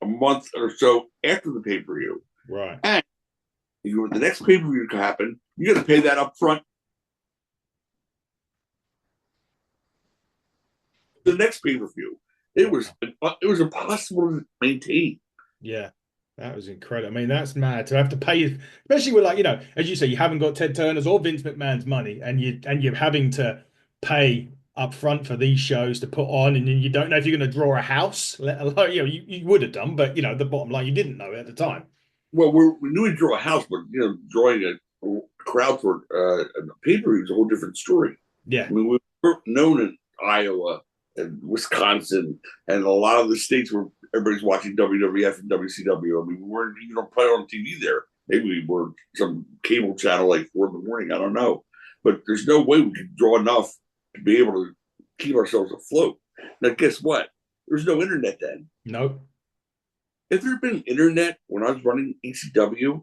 a month or so after the pay per view. Right. And the next pay per view to happen, you got to pay that up front. The next pay per view, it was impossible to maintain. Yeah, that was incredible. I mean, that's mad to have to pay, especially with like, as you say, you haven't got Ted Turner's or Vince McMahon's money, and you're having to pay up front for these shows to put on, and then you don't know if you're going to draw a house, let alone, you would have done, but the bottom line, you didn't know it at the time. Well, we knew we'd draw a house, but drawing a crowd for a pay per view is a whole different story. Yeah, I mean, we were known in Iowa and Wisconsin and a lot of the states where everybody's watching WWF and WCW. I mean, we weren't even put on TV there. Maybe we were some cable channel like 4 in the morning. I don't know, but there's no way we could draw enough to be able to keep ourselves afloat. Now, guess what? There's no internet then. Nope. If there had been internet when I was running ECW,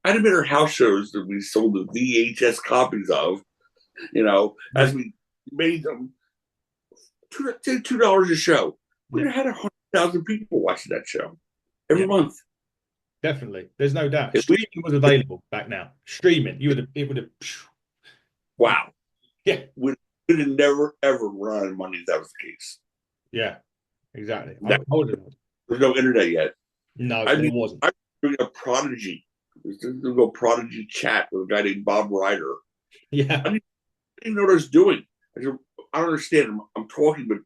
I'd have been our house shows that we sold the VHS copies of, as we made them $2 a show. We'd have had 100,000 people watching that show every month. Definitely. There's no doubt. Streaming was available back now. Streaming. It would have. Wow. Yeah. Could have never ever run out of money if that was the case. Yeah, exactly. Now, I would have. there's no internet yet. No, I there mean, wasn't. I'm doing a Prodigy. There's a little Prodigy chat with a guy named Bob Ryder. Yeah. I didn't know what I was doing. I said, I don't understand. I'm talking, but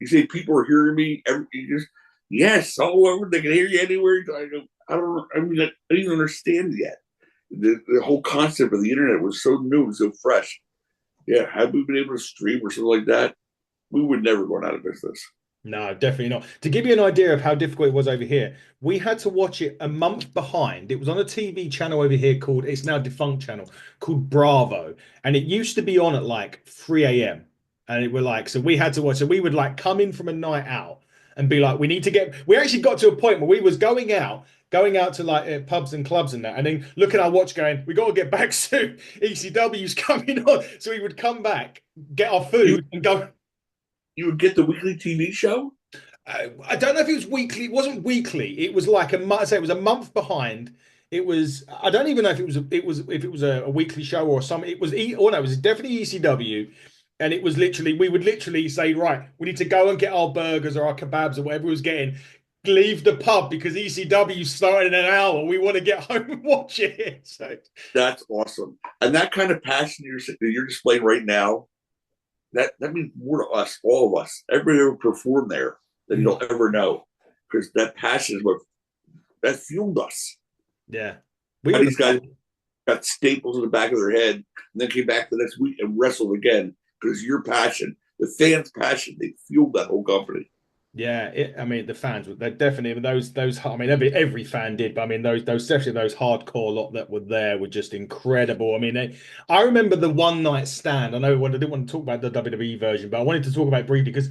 you say people are hearing me. You just, yes, all over. They can hear you anywhere. I go, I don't. I mean, I didn't even understand yet. The whole concept of the internet was so new and so fresh. Yeah, had we been able to stream or something like that, we would never gone out of business. No, definitely not. To give you an idea of how difficult it was over here, we had to watch it a month behind. It was on a TV channel over here called, it's now defunct channel, called Bravo. And it used to be on at like 3 a.m. And it were like, so we had to watch, so we would like come in from a night out and be like, we need to get, we actually got to a point where we was going out to like pubs and clubs and that, and then look at our watch going, we got to get back soon. ECW's coming on. So we would come back, get our You food and go. you would get the weekly TV show. I don't know if it was weekly. It wasn't weekly. It was like a month. Say it was a month behind. It was. I don't even know if it was. If it was a weekly show or something. It was. Oh no, it was definitely ECW, and it was literally. We would literally say, right, we need to go and get our burgers or our kebabs or whatever we was getting. Leave the pub because ECW started in an hour. We want to get home and watch it. So That's awesome, and that kind of passion you're displaying right now. That means more to us, all of us. Everybody who performed there than you'll ever know, because that passion is what that fueled us. yeah, we And were these guys got staples in the back of their head, and then came back the next week and wrestled again because your passion, the fans' passion, they fueled that whole company. Yeah, I mean the fans were they definitely those I mean every fan did, but I mean those especially those hardcore lot that were there were just incredible. I mean I remember the one night stand. I know I didn't want to talk about the WWE version, but I wanted to talk about it briefly because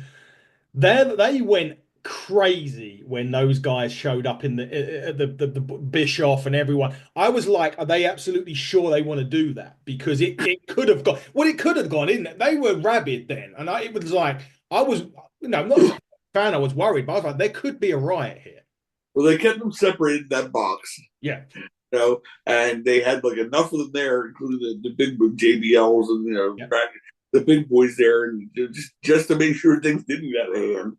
they went crazy when those guys showed up in the Bischoff and everyone. I was like, are they absolutely sure they want to do that? Because it could have gone well, it could have gone, isn't it? They were rabid then, and it was like I was not a fan. I was worried, but I was like, there could be a riot here. Well, they kept them separated in that box, Yeah, and they had like enough of them there, including the big JBLs and yeah, the big boys there, and just to make sure things didn't get out of hand.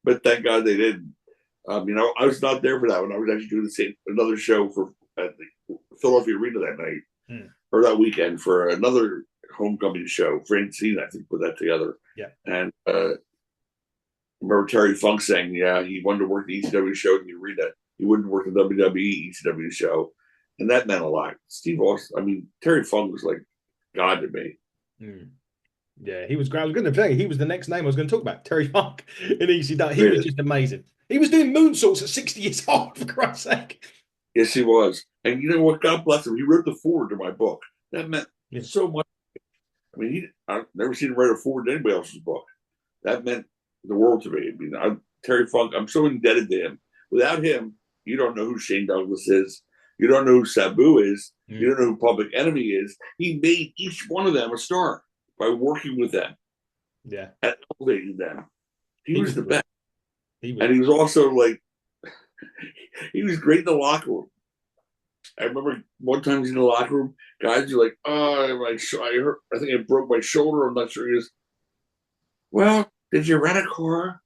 But thank God they didn't. I was not there for that one. I was actually doing another show for at the Philadelphia Arena that night mm, or that weekend for another homecoming show. Francine, I think, put that together. yeah. And remember Terry Funk saying, yeah, he wanted to work the ECW show in the arena. He wouldn't work the WWE ECW show. And that meant a lot. Steve Austin, Terry Funk was like God to me. Mm. Yeah, he was great. I was going to say he was the next name I was going to talk about. Terry Funk in ECW. He was Really. just amazing. He was doing moonsaults at 60 years old, for Christ's sake. Yes, he was. And you know what? God bless him. He wrote the forward to my book. That meant Yeah. so much. I've never seen him write a forward to anybody else's book. That meant the world to me. Terry Funk, I'm so indebted to him. Without him, you don't know who Shane Douglas is. You don't know who Sabu is. You don't know who Public Enemy is. He made each one of them a star by working with them Yeah. and elevating them. He He was was the great. best. He was And he was also like, he was great in the locker room. I remember one time he's in the locker room, guys are like, oh, I think I broke my shoulder. I'm not sure. He goes, well, did you rent a car?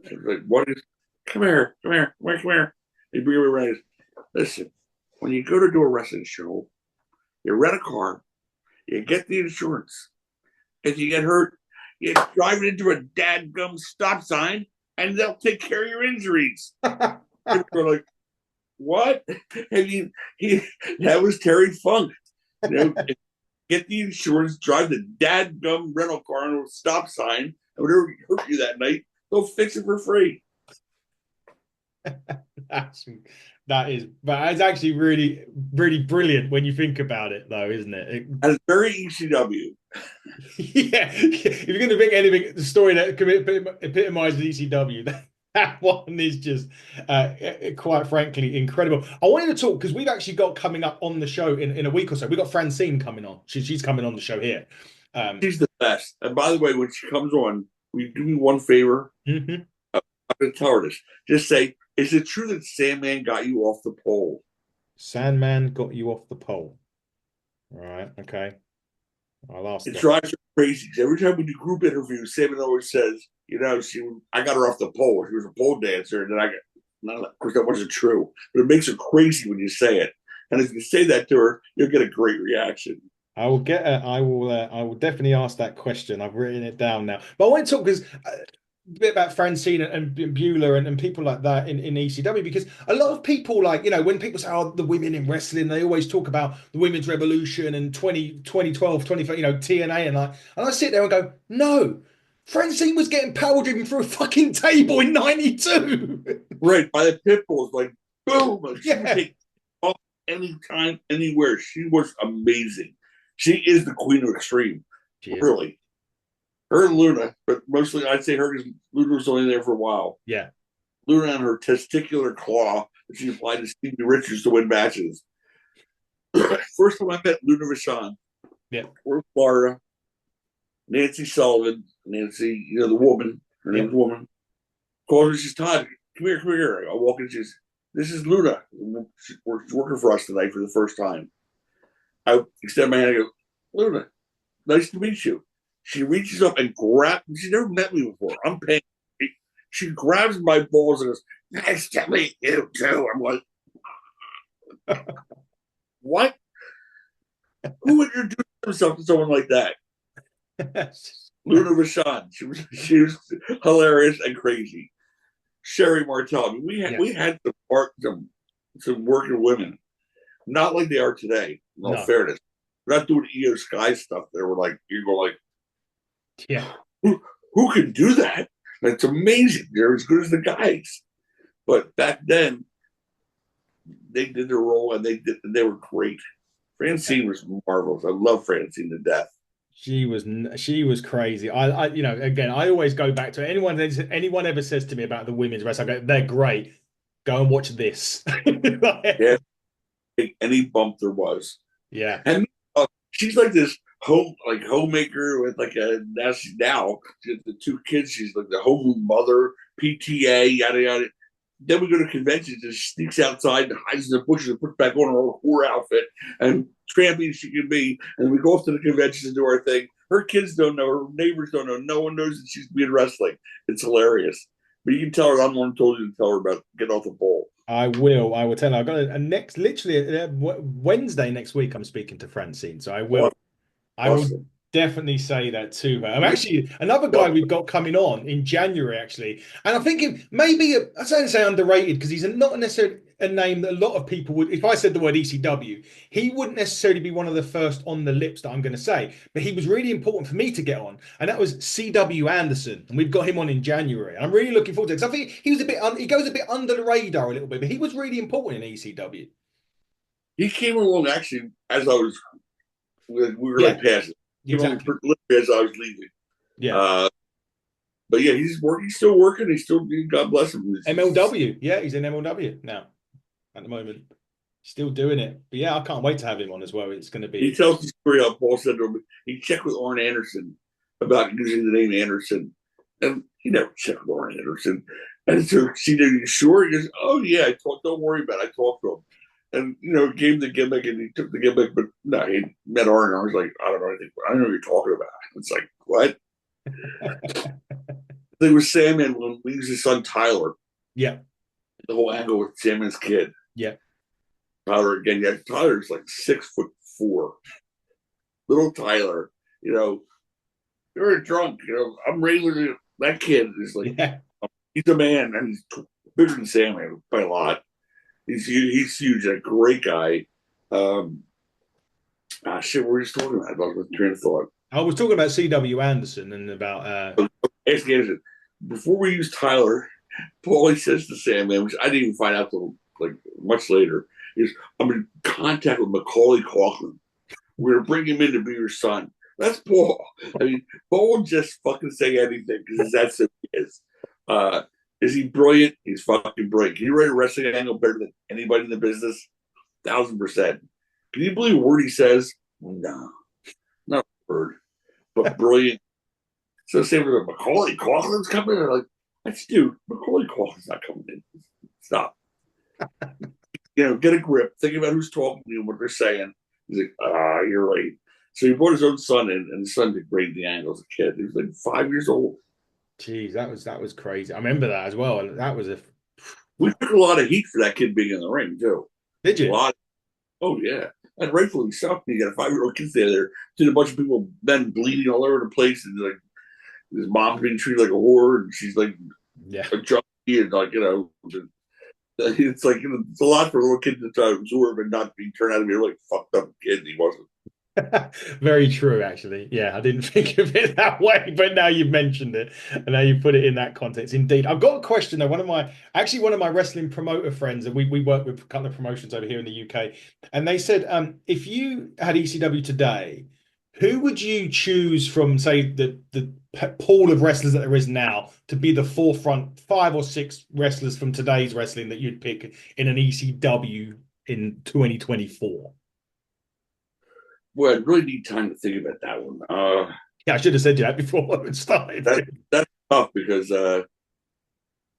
I was like, what is, come here, come here, come here, come here. He bring me around. Listen, when you go to do a wrestling show, you rent a car, you get the insurance. If you get hurt, you drive it into a dadgum stop sign, and they'll take care of your injuries. And we're like, what? And that was Terry Funk. Get the insurance, drive the dadgum rental car on a stop sign, and whatever hurt you that night, they'll fix it for free. That's but it's actually really, really brilliant when you think about it, though, isn't it? And it's very ECW. Yeah, if you're going to pick anything, the story that epitomizes ECW, that one is just, quite frankly, incredible. I wanted to talk because we've actually got coming up on the show in a week or so. We've got Francine coming on. She's coming on the show here. She's the best. And by the way, when she comes on, will you do me one favor? Mhm. I'm going to tell her this. Just say, is it true that Sandman got you off the pole? Sandman got you off the pole. All right. Okay. I'll ask It her. drives her crazy because every time we do group interviews, Simon always says, I got her off the pole. She was a pole dancer, and then I got. Not, of course, that wasn't true, but it makes her crazy when you say it. And if you say that to her, you'll get a great reaction. I will get. I will definitely ask that question. I've written it down now. But I want to talk because a bit about Francine and Beulah and people like that in ECW because a lot of people like when people say the women in wrestling they always talk about the women's revolution and 2012 TNA and I sit there and go no, Francine was getting power driven through a fucking table in '92. Right. By the pit bulls, like boom, like she would Yeah, take off anytime, anywhere. She was amazing. She is the queen of extreme, she is. really. Her and Luna, but mostly I'd say her because Luna was only there for a while. Yeah, Luna and her testicular claw that she applied to Stevie Richards to win matches. First time I met Luna Vachon, yeah, we're in Florida. Nancy Sullivan, Nancy, the woman, her yeah. name's Woman, calls me, she's Todd, come here. I walk in, this is Luna. She's working for us tonight for the first time. I extend my hand and go, Luna, nice to meet you. She reaches up and grabs, she never met me before. I'm paying. She grabs my balls and goes, nice to meet you too. I'm like, what? Who would introduce himself to someone like that? Luna Vachon. She was hilarious and crazy. Sherry Martel. I mean, we Yes. had some working women, not like they are today. In all No. fairness, we're not doing EO Sky stuff. They were like you go like, Yeah. who can do that? And it's amazing. They're as good as the guys. But back then, they did their role and they were great. Francine was marvelous. I love Francine to death. She was crazy. Again, I always go back to it. Anyone ever says to me about the women's wrestling, I go, they're great. Go and watch this. Yeah, any bump there was. Yeah. And she's like this homemaker with like a now the two kids. She's like the home mother, PTA, yada yada. Then we go to conventions and she sneaks outside and hides in the bushes and puts back on her old whore outfit and trampy as she can be. And we go off to the conventions and do our thing. Her kids don't know, her neighbors don't know, no one knows that she's been wrestling. It's hilarious. But you can tell her I'm the one who told you to tell her about get off the pole. I will. I will tell her. I've got a next, literally Wednesday next week. I'm speaking to Francine, so I will. I will Awesome. definitely say that to her. I'm actually another guy we've got coming on in January, actually, and I'm thinking maybe I don't say underrated because he's not necessarily a name that a lot of people would. If I said the word ECW, he wouldn't necessarily be one of the first on the lips that I'm going to say. But he was really important for me to get on, and that was CW Anderson, and we've got him on in January. I'm really looking forward to it because I think he was a bit. He goes a bit under the radar a little bit, but he was really important in ECW. He came along actually as we were like Yeah, passing. He came along exactly. as I was leaving. Yeah. Uh, but yeah, he's working. He's still working. He's still. God bless him. MLW. Yeah, he's in MLW now at the moment. Still doing it. But yeah, I can't wait to have him on as well. It's going to He be. tells the story how Paul said to him. He checked with Arn Anderson about using the name Anderson, and he never checked with Arn Anderson. And so she did. You sure? He goes, "Oh yeah, I talked. Don't worry about it. I talked to him." And gave him the gimmick, and he took the gimmick. But no, he met Arn. And I was like, I don't know anything. I don't know what you're talking about. It's like what? There was Sandman when we used his son Tyler. Yeah, The whole angle with Sandman's kid. yeah, Tyler again. Yeah, Tyler's like 6'4". Little Tyler. You know, you're a drunk. I'm regular. That kid is like yeah. he's a man, and he's bigger than Sandman by a lot. He's huge. A great guy. Um, shit. What were you talking about? About the train of thought. I was talking about CW Anderson and about Ask Anderson. Before we use Tyler, Paulie says to Sandman, which I didn't even find out till like much later, is I'm in contact with Macaulay Culkin. We're gonna bring him in to be your son. That's Paul. I mean, Paul will just fucking say anything because that's who he is. Is he brilliant? He's fucking brilliant. Can you write a wrestling angle better than anybody in the business? 1,000%. Can you believe a word he says? No, not a word, but brilliant. So same with Macaulay Culkin's coming in. Like, that's dude, Macaulay Culkin's not coming in. Stop. Get a grip. Think about who's talking to you and what they're saying. He's like, you're right. So he brought his own son in, and his son did great in the angle as a kid. He was like 5 years old. Jeez, that was crazy. I remember that as well, and that was a. We took a lot of heat for that kid being in the ring too. Did A you? lot. Oh yeah, and rightfully so. You got a 5 year old kid there. Did a bunch of people, men bleeding all over the place, and like his mom's being treated like a whore, and she's like Yeah. a junkie, and like it's like it's a lot for a little kid to try to absorb and not be turned out to be a really fucked up kid. He wasn't. Very true, actually. Yeah, I didn't think of it that way, but now you've mentioned it, and now you put it in that context. Indeed, I've got a question though. One of my wrestling promoter friends, and we work with a couple of promotions over here in the UK, and they said, if you had ECW today, who would you choose from, say, the pool of wrestlers that there is now to be the forefront 5 or 6 wrestlers from today's wrestling that you'd pick in an ECW in 2024? Boy, I really need time to think about that one. Yeah, I should have said that before it started. That's tough because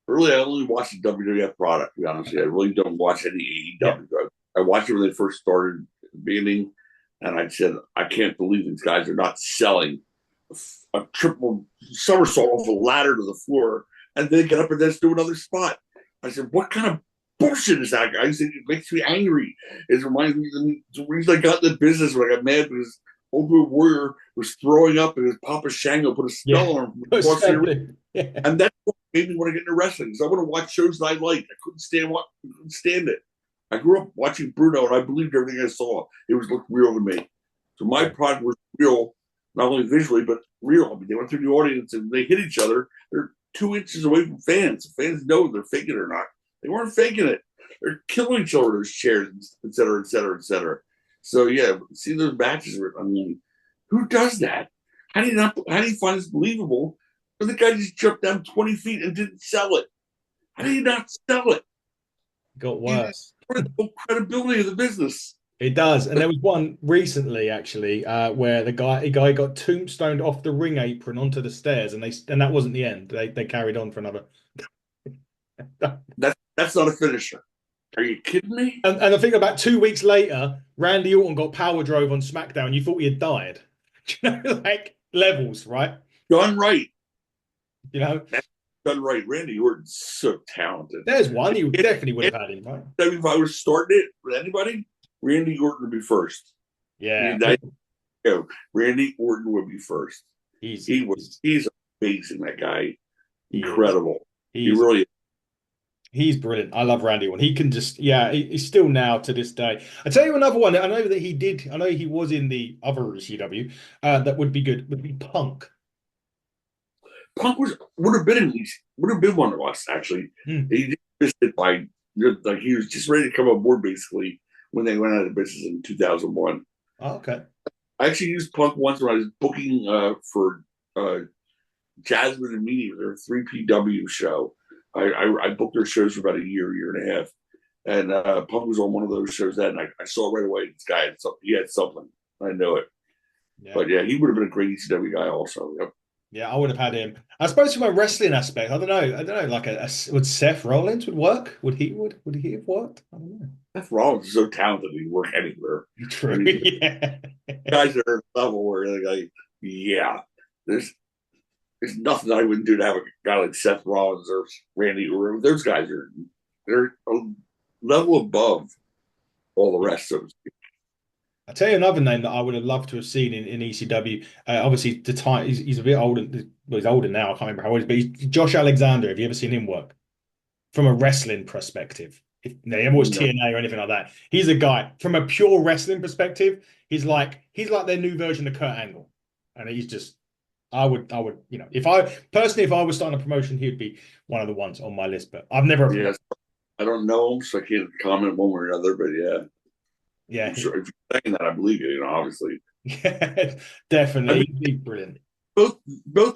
really I only watch the WWF product. To be honest with you, I really don't watch any Yeah. AEW. I watched it when they first started at the beginning, and I said I can't believe these guys are not selling a triple somersault off a ladder to the floor and then get up and then do another spot. I said, what kind of bullshit is that, guy? He said, it makes me angry. It reminds me of the reason I got in the business when I got mad because Ultimate Warrior was throwing up and his Papa Shango put a Yeah. spell on him across the arena. And that's what made me want to get into wrestling because I want to watch shows that I liked. I couldn't stand it. I grew up watching Bruno and I believed everything I saw. It looked real to me. So my product was real, not only visually, but real. I mean, they went through the audience and they hit each other. They're 2 inches away from fans. The fans know if they're faking it or not. They weren't faking it. They're killing each other with those chairs, et cetera, et cetera, et cetera. So yeah, see those matches. I mean, who does that? How do you find this believable? But the guy just jumped down 20 feet and didn't sell it. How do you not sell it? Got You worse. the whole credibility of the business. It does. And there was one recently, actually, where a guy got tombstoned off the ring apron onto the stairs, and that wasn't the end. They carried on for another. That's not a finisher. Are you kidding me? And I think about 2 weeks later, Randy Orton got power drove on SmackDown. You thought he had died. Like levels, right? Done right. You know, That's done right. Randy Orton's so talented. there's one you definitely would have had him, right? If I was starting it with anybody, Randy Orton would be first. Yeah, Randy Orton would be first. he's He's amazing. That guy, he incredible. He he's really. he's brilliant. I love Randy Orton. He can just, yeah, he's still now to this day. I tell you another one. I know that he did. I know he was in the other ECW. That would be good. Would be Punk. Punk would have been one of us actually. Hmm. He just it by like he was just ready to come aboard basically when they went out of business in 2001. Oh, okay. I actually used Punk once when I was booking for Jasmine and me, their 3PW show. I booked their shows for about a year and a half. And Punk was on one of those shows that night. I saw right away this guy he had something. I know it. Yeah. But yeah, he would have been a great ECW guy also. Yep. Yeah, I would have had him. I suppose from a wrestling aspect, I don't know. Like would Seth Rollins would work? Would he have worked? I don't know. Seth Rollins is so talented; he'd work anywhere. True. I mean, Yeah. guys that are at a level where they're like, yeah, there's nothing that I wouldn't do to have a guy like Seth Rollins or Randy or those guys they're a level above all the rest of us. I'll tell you another name that I would have loved to have seen in ECW. Obviously, the time he's a bit older. Well, he's older now. I can't remember how old he is, but he's Josh Alexander. Have you ever seen him work from a wrestling perspective? If they ever was No. TNA or anything like that, he's a guy from a pure wrestling perspective. He's like their new version of Kurt Angle, and he's just. I would, if I was starting a promotion, he'd be one of the ones on my list. But I've never. Yes, I don't know him, so I can't comment one way or another. But yeah, Yeah, I'm sure if you're saying that, I believe you. You know, obviously. yeah, definitely. I mean, He'd be brilliant. both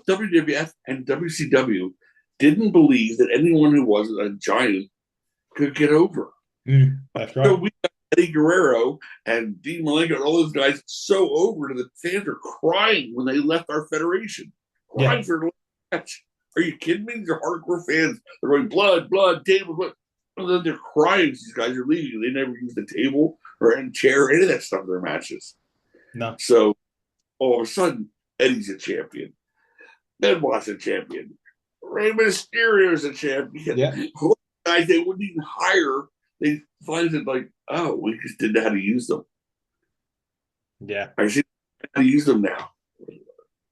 WWF and WCW didn't believe that anyone who wasn't a giant could get over. That's So right. we got Eddie Guerrero and Dean Malenko and all those guys so over that the fans are crying when they left our federation. Crying Yeah. for the match. Are you kidding me? These are hardcore fans. They're going blood, table, blood. And then they're crying. These guys are leaving. They never use the table or any chair or any of that stuff in their matches. No. So all of a sudden, Eddie's a champion. Benoit's a champion. Rey Mysterio's a champion. Yeah. Guys they wouldn't even hire, they find it like, oh, we just didn't know how to use them. Yeah. I see how to use them now.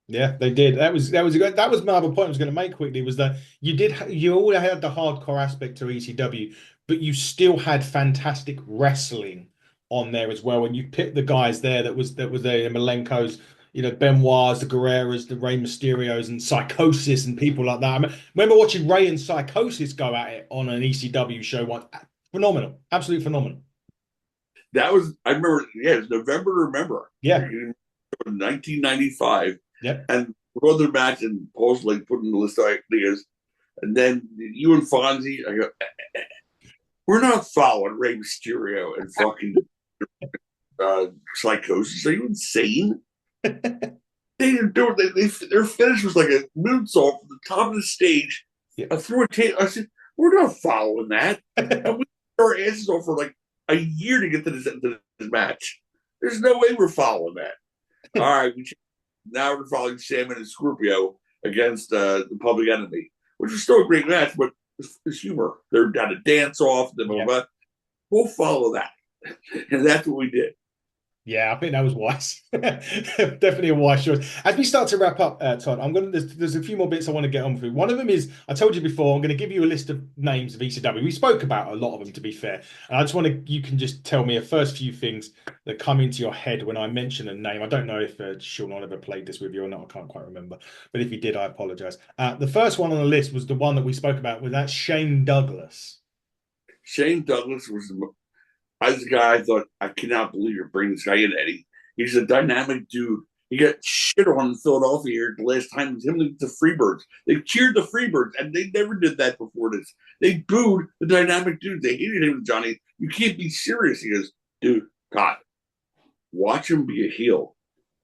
Yeah, they did. That was my other point I was going to make quickly was that you all had the hardcore aspect to ECW, but you still had fantastic wrestling on there as well. And you picked the guys there that was there, the Malenkos, Benoit's, the Guerreras, the Rey Mysterios, and Psychosis and people like that. I remember watching Rey and Psychosis go at it on an ECW show once. Phenomenal, absolutely phenomenal. That was, I remember, yeah, it was November to Remember. Yeah. 1995. Yep. And one other match, and Paul's like putting the list of ideas. And then you and Fonzie, I go, we're not following Rey Mysterio and fucking Psychosis. Are you insane? They didn't do it. Their finish was like a moonsault from the top of the stage. Yeah. I threw a tape. I said, we're not following that. And we threw our asses off for like a year to get to this match. There's no way we're following that. All right, now we're following Salmon and Scorpio against the Public Enemy, which was still a great match, but it's humor. They're down to dance off. We'll follow that. And that's what we did. Yeah, I think that was wise. Definitely a wise choice. As we start to wrap up, Todd, there's a few more bits I want to get on through. One of them is, I told you before, I'm going to give you a list of names of ECW. We spoke about a lot of them, to be fair. And I just you can just tell me the first few things that come into your head when I mention a name. I don't know if Sean Oliver played this with you or not. I can't quite remember. But if he did, I apologize. The first one on the list was the one that we spoke about, that's Shane Douglas. Shane Douglas was I was the guy I thought, I cannot believe you're bringing this guy in, Eddie. He's a dynamic dude. He got shit on in Philadelphia here the last time. It was him and the Freebirds. They cheered the Freebirds, and they never did that before this. They booed the dynamic dude. They hated him, Johnny. You can't be serious. He goes, dude, God, watch him be a heel.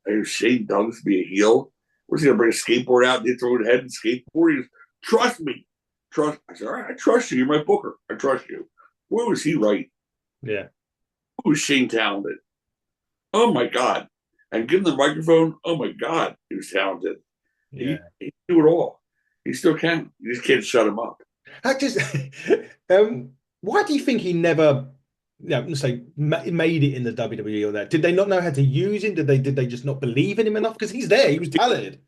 I go, Shane Douglas be a heel? Where's he going to bring a skateboard out and hit through his head and skateboard? He goes, trust me. I said, all right, I trust you. You're my booker. I trust you. Where was he right? Yeah. Who was Shane talented? Oh my God. And give him the microphone. Oh my God. He was talented. Yeah. He do it all. He still can. You just can't shut him up. I just, why do you think he never, say, made it in the WWE or that? Did they not know how to use him? Did they just not believe in him enough? Because he's there. He was talented.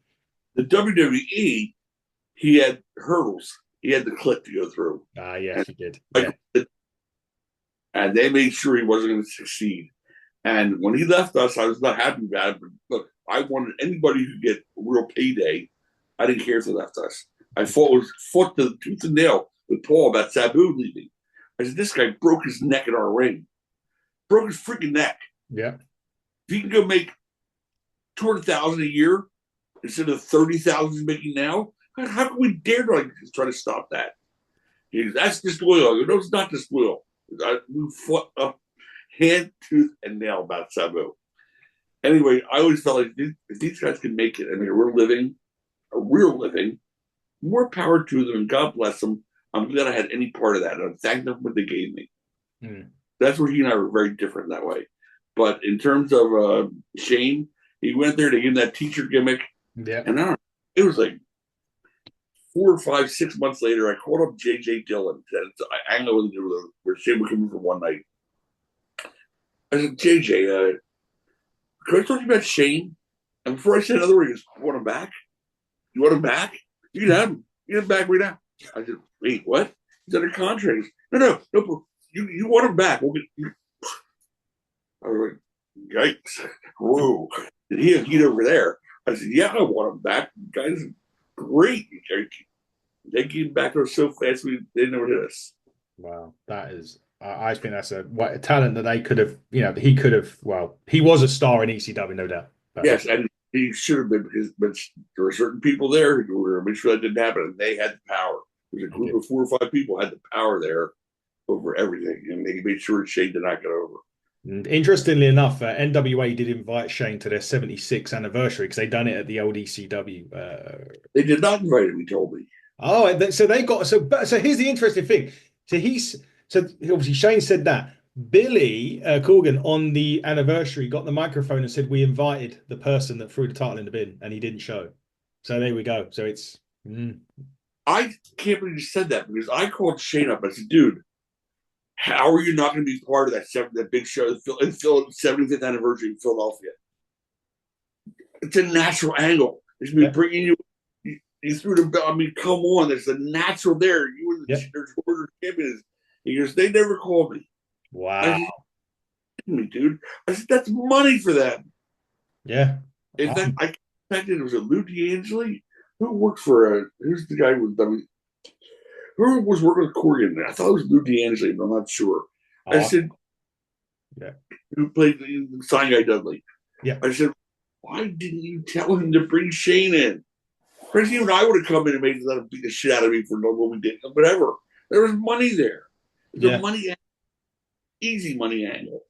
The WWE, he had hurdles. He had the clip to go through. Yes, he did. Yeah. And they made sure he wasn't going to succeed. And when he left us, I was not happy about it. But look, I wanted anybody who could get a real payday. I didn't care if they left us. I fought to the tooth and nail with Paul about Sabu leaving. I said, this guy broke his neck in our ring. Broke his freaking neck. Yeah. If he can go make $200,000 a year instead of $30,000 he's making now, how can we dare to try to stop that? He goes, that's disloyal. I go, no, it's not disloyal. We fought up hand, tooth, and nail about Sabu. Anyway, I always felt like if these guys can make it, I mean, a real living, more power to them, and God bless them. I'm glad I had any part of that. And I thank them for what they gave me. That's where he and I were very different that way. But in terms of Shane, he went there to give him that teacher gimmick. Yeah. And I don't know, it was like 4 or 5, 6 months later, I called up J.J. Dillon. I hung out with him where Shane would come in for one night. I said, JJ, can I talk to you about Shane? And before I said another word, he goes, you want him back? You want him back? You can have him. You get him back right now. I said, wait, what? He's under contract. No. You want him back. We'll get, I was like, yikes. Whoa. Did he have heat over there? I said, yeah, I want him back. The guy's great. They came back there so fast, they never hit us. Wow, that is. I think that's a talent that they could have. He could have. Well, he was a star in ECW, no doubt. Yes, and he should have been because but there were certain people there who were make sure that didn't happen, and they had the power. There's a group of 4 or 5 people had the power there over everything, and they made sure Shane did not get over. And interestingly enough, NWA did invite Shane to their 76th anniversary because they done it at the old ECW. They did not invite him. He told me. Oh, so they got so. Here's the interesting thing. So obviously Shane said that, Billy Corgan on the anniversary got the microphone and said we invited the person that threw the title in the bin, and he didn't show. So there we go. So it's I can't believe you said that because I called Shane up. I said, dude, how are you not going to be part of that big show, the 75th anniversary in Philadelphia? It's a natural angle. It's going to be yeah, bringing you through the bell. I mean, come on. There's a natural there. You were yeah. the order champions. He goes, they never called me. I Wow. said, me, dude. I said, that's money for them. Yeah. In fact, I contacted, it was a Lou D'Angeli who worked for who's the guy with who was working with Corgan. I thought it was Lou D'Angeli, but I'm not sure. I Oh, said, yeah. who played the sign guy Dudley? Yeah. I said, why didn't you tell him to bring Shane in? Because you and I would have come in and made let him beat the shit out of me for what we did, whatever. There was money there. It's a Yeah. money, easy money angle.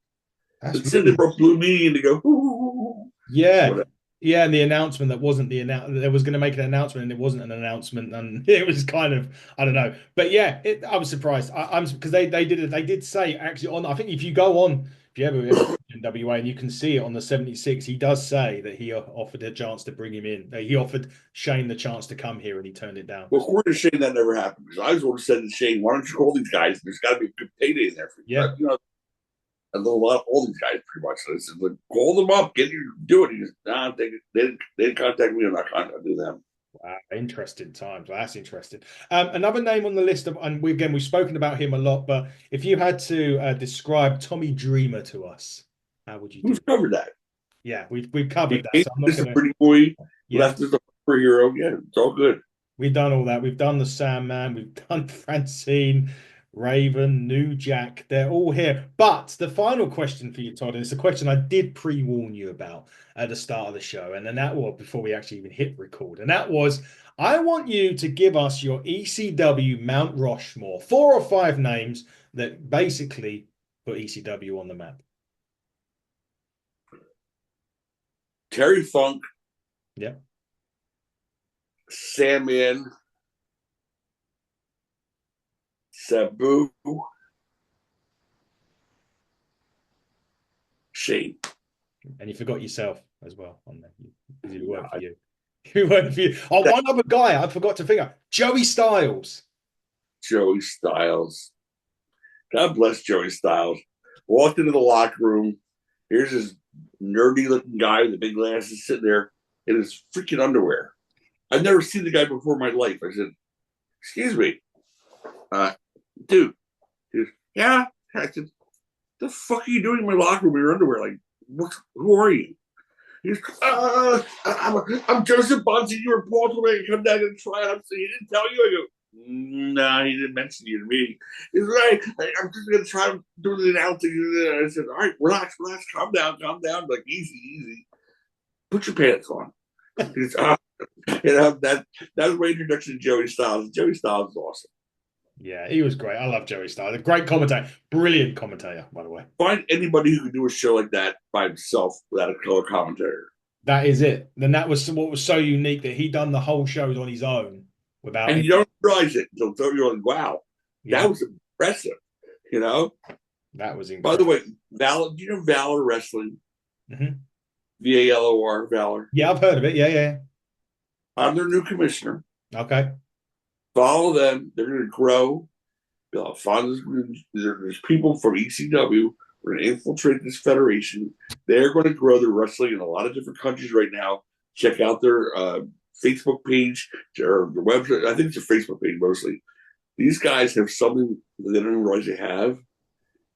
That's Instead, they really broke Blue Meanie to go, ooh, yeah. whatever. Yeah, and the announcement that wasn't the announcement. They was going to make an announcement, and it wasn't an announcement, and it was kind of I don't know. But yeah, I was surprised. I'm because they did it. They did say actually on. I think if you go on, if you ever watch NWA, and you can see it on the 76, he does say that he offered a chance to bring him in. He offered Shane the chance to come here, and he turned it down. Well, according to Shane, that never happened. Because I was going to say to Shane, why don't you call these guys? There's got to be a good payday in there for you. Yeah. You know, a lot of all these guys pretty much. So I said, look, call them up, get you do it. He goes, nah, they didn't contact me. I'm not contacting them. Wow, interesting times. Well, that's interesting. Another name on the list of, and we've spoken about him a lot, but if you had to describe Tommy Dreamer to us, how would you do Who's it? covered that? Yeah, we've covered He that, came so I'm not as a gonna. pretty boy, Yeah, left as a superhero. Yeah, it's all good. we've done all that. We've done the Sandman. We've done Francine, Raven, New Jack. They're all here. But the final question for you, Todd, and it's a question I did pre-warn you about at the start of the show, and then that was before we actually even hit record, and that was I want you to give us your ECW Mount Rushmore, 4 or 5 names that basically put ECW on the map. Terry Funk, Yeah. Sandman, Sabu, Shane. And you forgot yourself as well on there because it No, worked for you. It worked for you. Oh, one other guy I forgot to figure. Joey Styles. Joey Styles. God bless Joey Styles. Walked into the locker room. Here's this nerdy looking guy with the big glasses sitting there in his freaking underwear. I've never seen the guy before in my life. I said, excuse me, uh, dude. He goes, yeah. I said, the fuck are you doing in my locker room in your underwear? Like, who are you? He goes, I'm Joseph Bonzi. You were Baltimore. You come down and try it. So he didn't tell you. I go, nah, he didn't mention you to me. He's right. I'm just going to try to do the announcing. I said, all right, relax, calm down. Like, easy. Put your pants on. He's, that was my introduction to Joey Styles. Joey Styles is awesome. Yeah, he was great. I love Joey Styles. A great commentator. Brilliant commentator, by the way. Find anybody who can do a show like that by himself without a color commentator. That is it. And that was what was so unique that he done the whole shows on his own without And any. you don't realize it until you're like, wow, that Yeah, was impressive. You know? that was By the incredible. way, Valor, do you know Valor Wrestling? Hmm. VALOR, Valor. Yeah, I've heard of it. Yeah, yeah. I'm their new commissioner. Okay. Follow them. They're going to grow. There's people from ECW who are going to infiltrate this federation. They're going to grow their wrestling in a lot of different countries right now. Check out their Facebook page or their website. I think it's a Facebook page mostly. These guys have something that they don't even realize they have,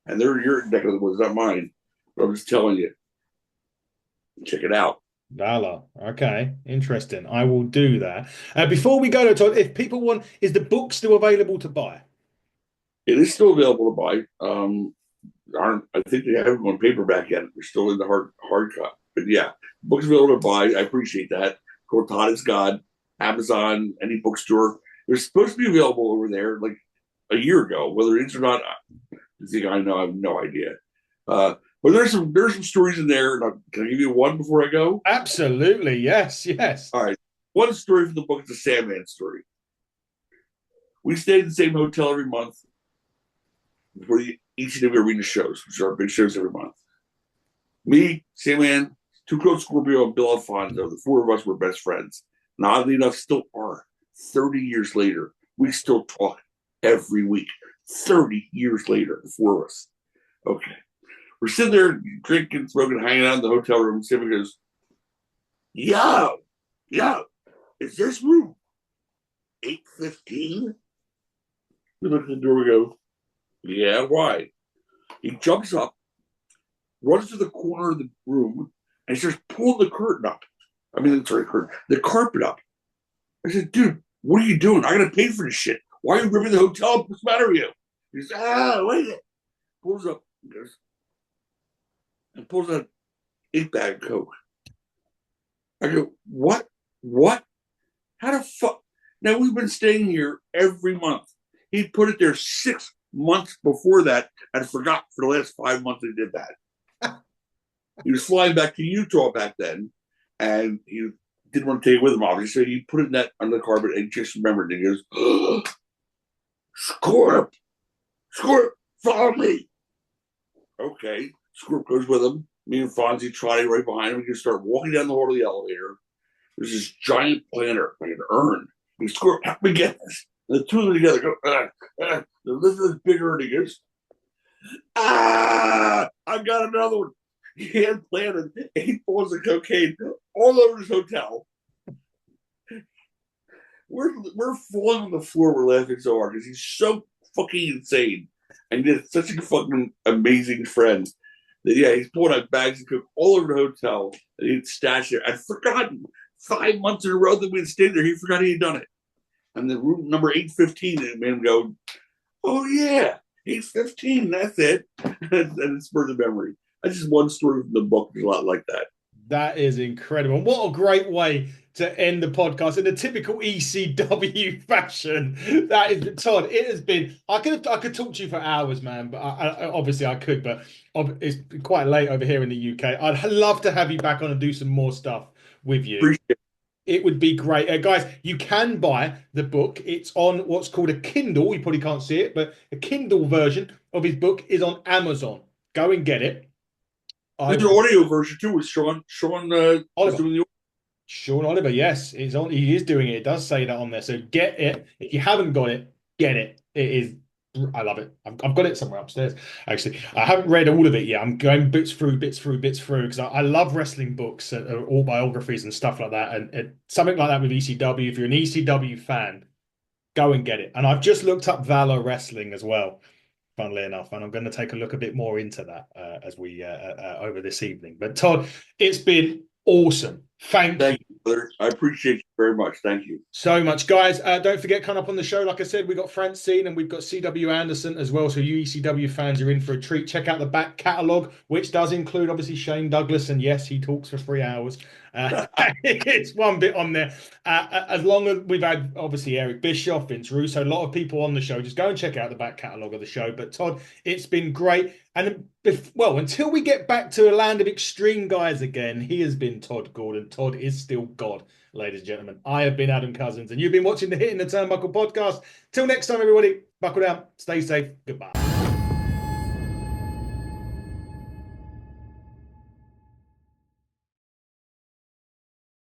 and they're your neck of the woods, not mine. But I'm just telling you, check it out. Valor. Okay. Interesting. I will do that. Before we go to Todd, if people want, is the book still available to buy? It is still available to buy. I think they haven't gone paperback yet. They're still in the hard cut. But yeah, books available to buy. I appreciate that. Go Todd is God, Amazon, any bookstore. They're supposed to be available over there like a year ago. Whether it is or not, I think I know. I have no idea. But there's some stories in there. Can I give you one before I go? Absolutely. Yes. Yes. All right. One story from the book is a Sandman story. We stayed in the same hotel every month. ECW Arena shows, which are big shows every month. Me, Sandman, Two Coat Scorpio, and Bill Alfonso, the four of us were best friends. And oddly enough, still are. 30 years later, we still talk every week. 30 years later, the four of us. Okay. We're sitting there drinking, smoking, hanging out in the hotel room. Sammy goes, yo, is this room 815? We look at the door, we go, yeah, why? He jumps up, runs to the corner of the room, and starts pulling the curtain up. The carpet up. I said, dude, what are you doing? I gotta pay for this shit. Why are you ripping the hotel up? What's the matter with you? He says, wait a minute. Pulls up and pulls out 8-bag of Coke. I go, what? How the fuck? Now we've been staying here every month. He put it there 6 months before that and forgot for the last 5 months he did that. He was flying back to Utah back then, and he didn't want to take it with him, obviously. So he put it in that under the carpet and just remembered. And he goes, Scorp, follow me. Okay. Scorp goes with him. Me and Fonzie trotting right behind him. We can start walking down the hall of the elevator. There's this giant planter, like an urn. He Scorp, help me get this. And the two of them together go, the lift is bigger, and he goes, I've got another one. He had planted 8 balls of cocaine all over his hotel. We're falling on the floor. We're laughing so hard because he's so fucking insane, and he's such a fucking amazing friend. That, yeah, he's pulling out bags of coke all over the hotel, and he'd stash it. I'd forgotten 5 months in a row that we'd stayed there. He forgot he'd done it. And the room number 815, it made him go, "Oh yeah, 815, that's it." And it spurred the memory. That's just one story from the book. There's a lot like that. That is incredible. What a great way to end the podcast in a typical ECW fashion. That is, Todd. It has been. I could talk to you for hours, man. But obviously I could. But it's quite late over here in the UK. I'd love to have you back on and do some more stuff with you. Appreciate it. It would be great. Guys, you can buy the book. It's on what's called a Kindle. You probably can't see it, but a Kindle version of his book is on Amazon. Go and get it. There's an audio version too with Sean. Sean Oliver. doing the Sean Oliver, yes, he's on. He is doing it. It does say that on there. So get it. If you haven't got it, get it. It is. I love it. I've got it somewhere upstairs. Actually, I haven't read all of it yet. I'm going bits through because I love wrestling books, all biographies and stuff like that. And something like that with ECW. If you're an ECW fan, go and get it. And I've just looked up Valor Wrestling as well, funnily enough, and I'm going to take a look a bit more into that as we over this evening. But Todd, it's been awesome. Thank you, brother. I appreciate you very much. Thank you so much, guys. Don't forget, coming up on the show, like I said, we've got Francine and we've got CW Anderson as well. So you ECW fans are in for a treat. Check out the back catalogue, which does include obviously Shane Douglas, and yes, he talks for 3 hours. It's one bit on there. As long as we've had obviously Eric Bischoff, Vince Russo, a lot of people on the show. Just go and check out the back catalogue of the show. But Todd, it's been great. And well, until we get back to a land of extreme guys again, he has been Tod Gordon. Todd is still God, ladies and gentlemen. I have been Adam Cousins, and you've been watching the Hitting the Turnbuckle podcast. Till next time, everybody, buckle down, stay safe, goodbye.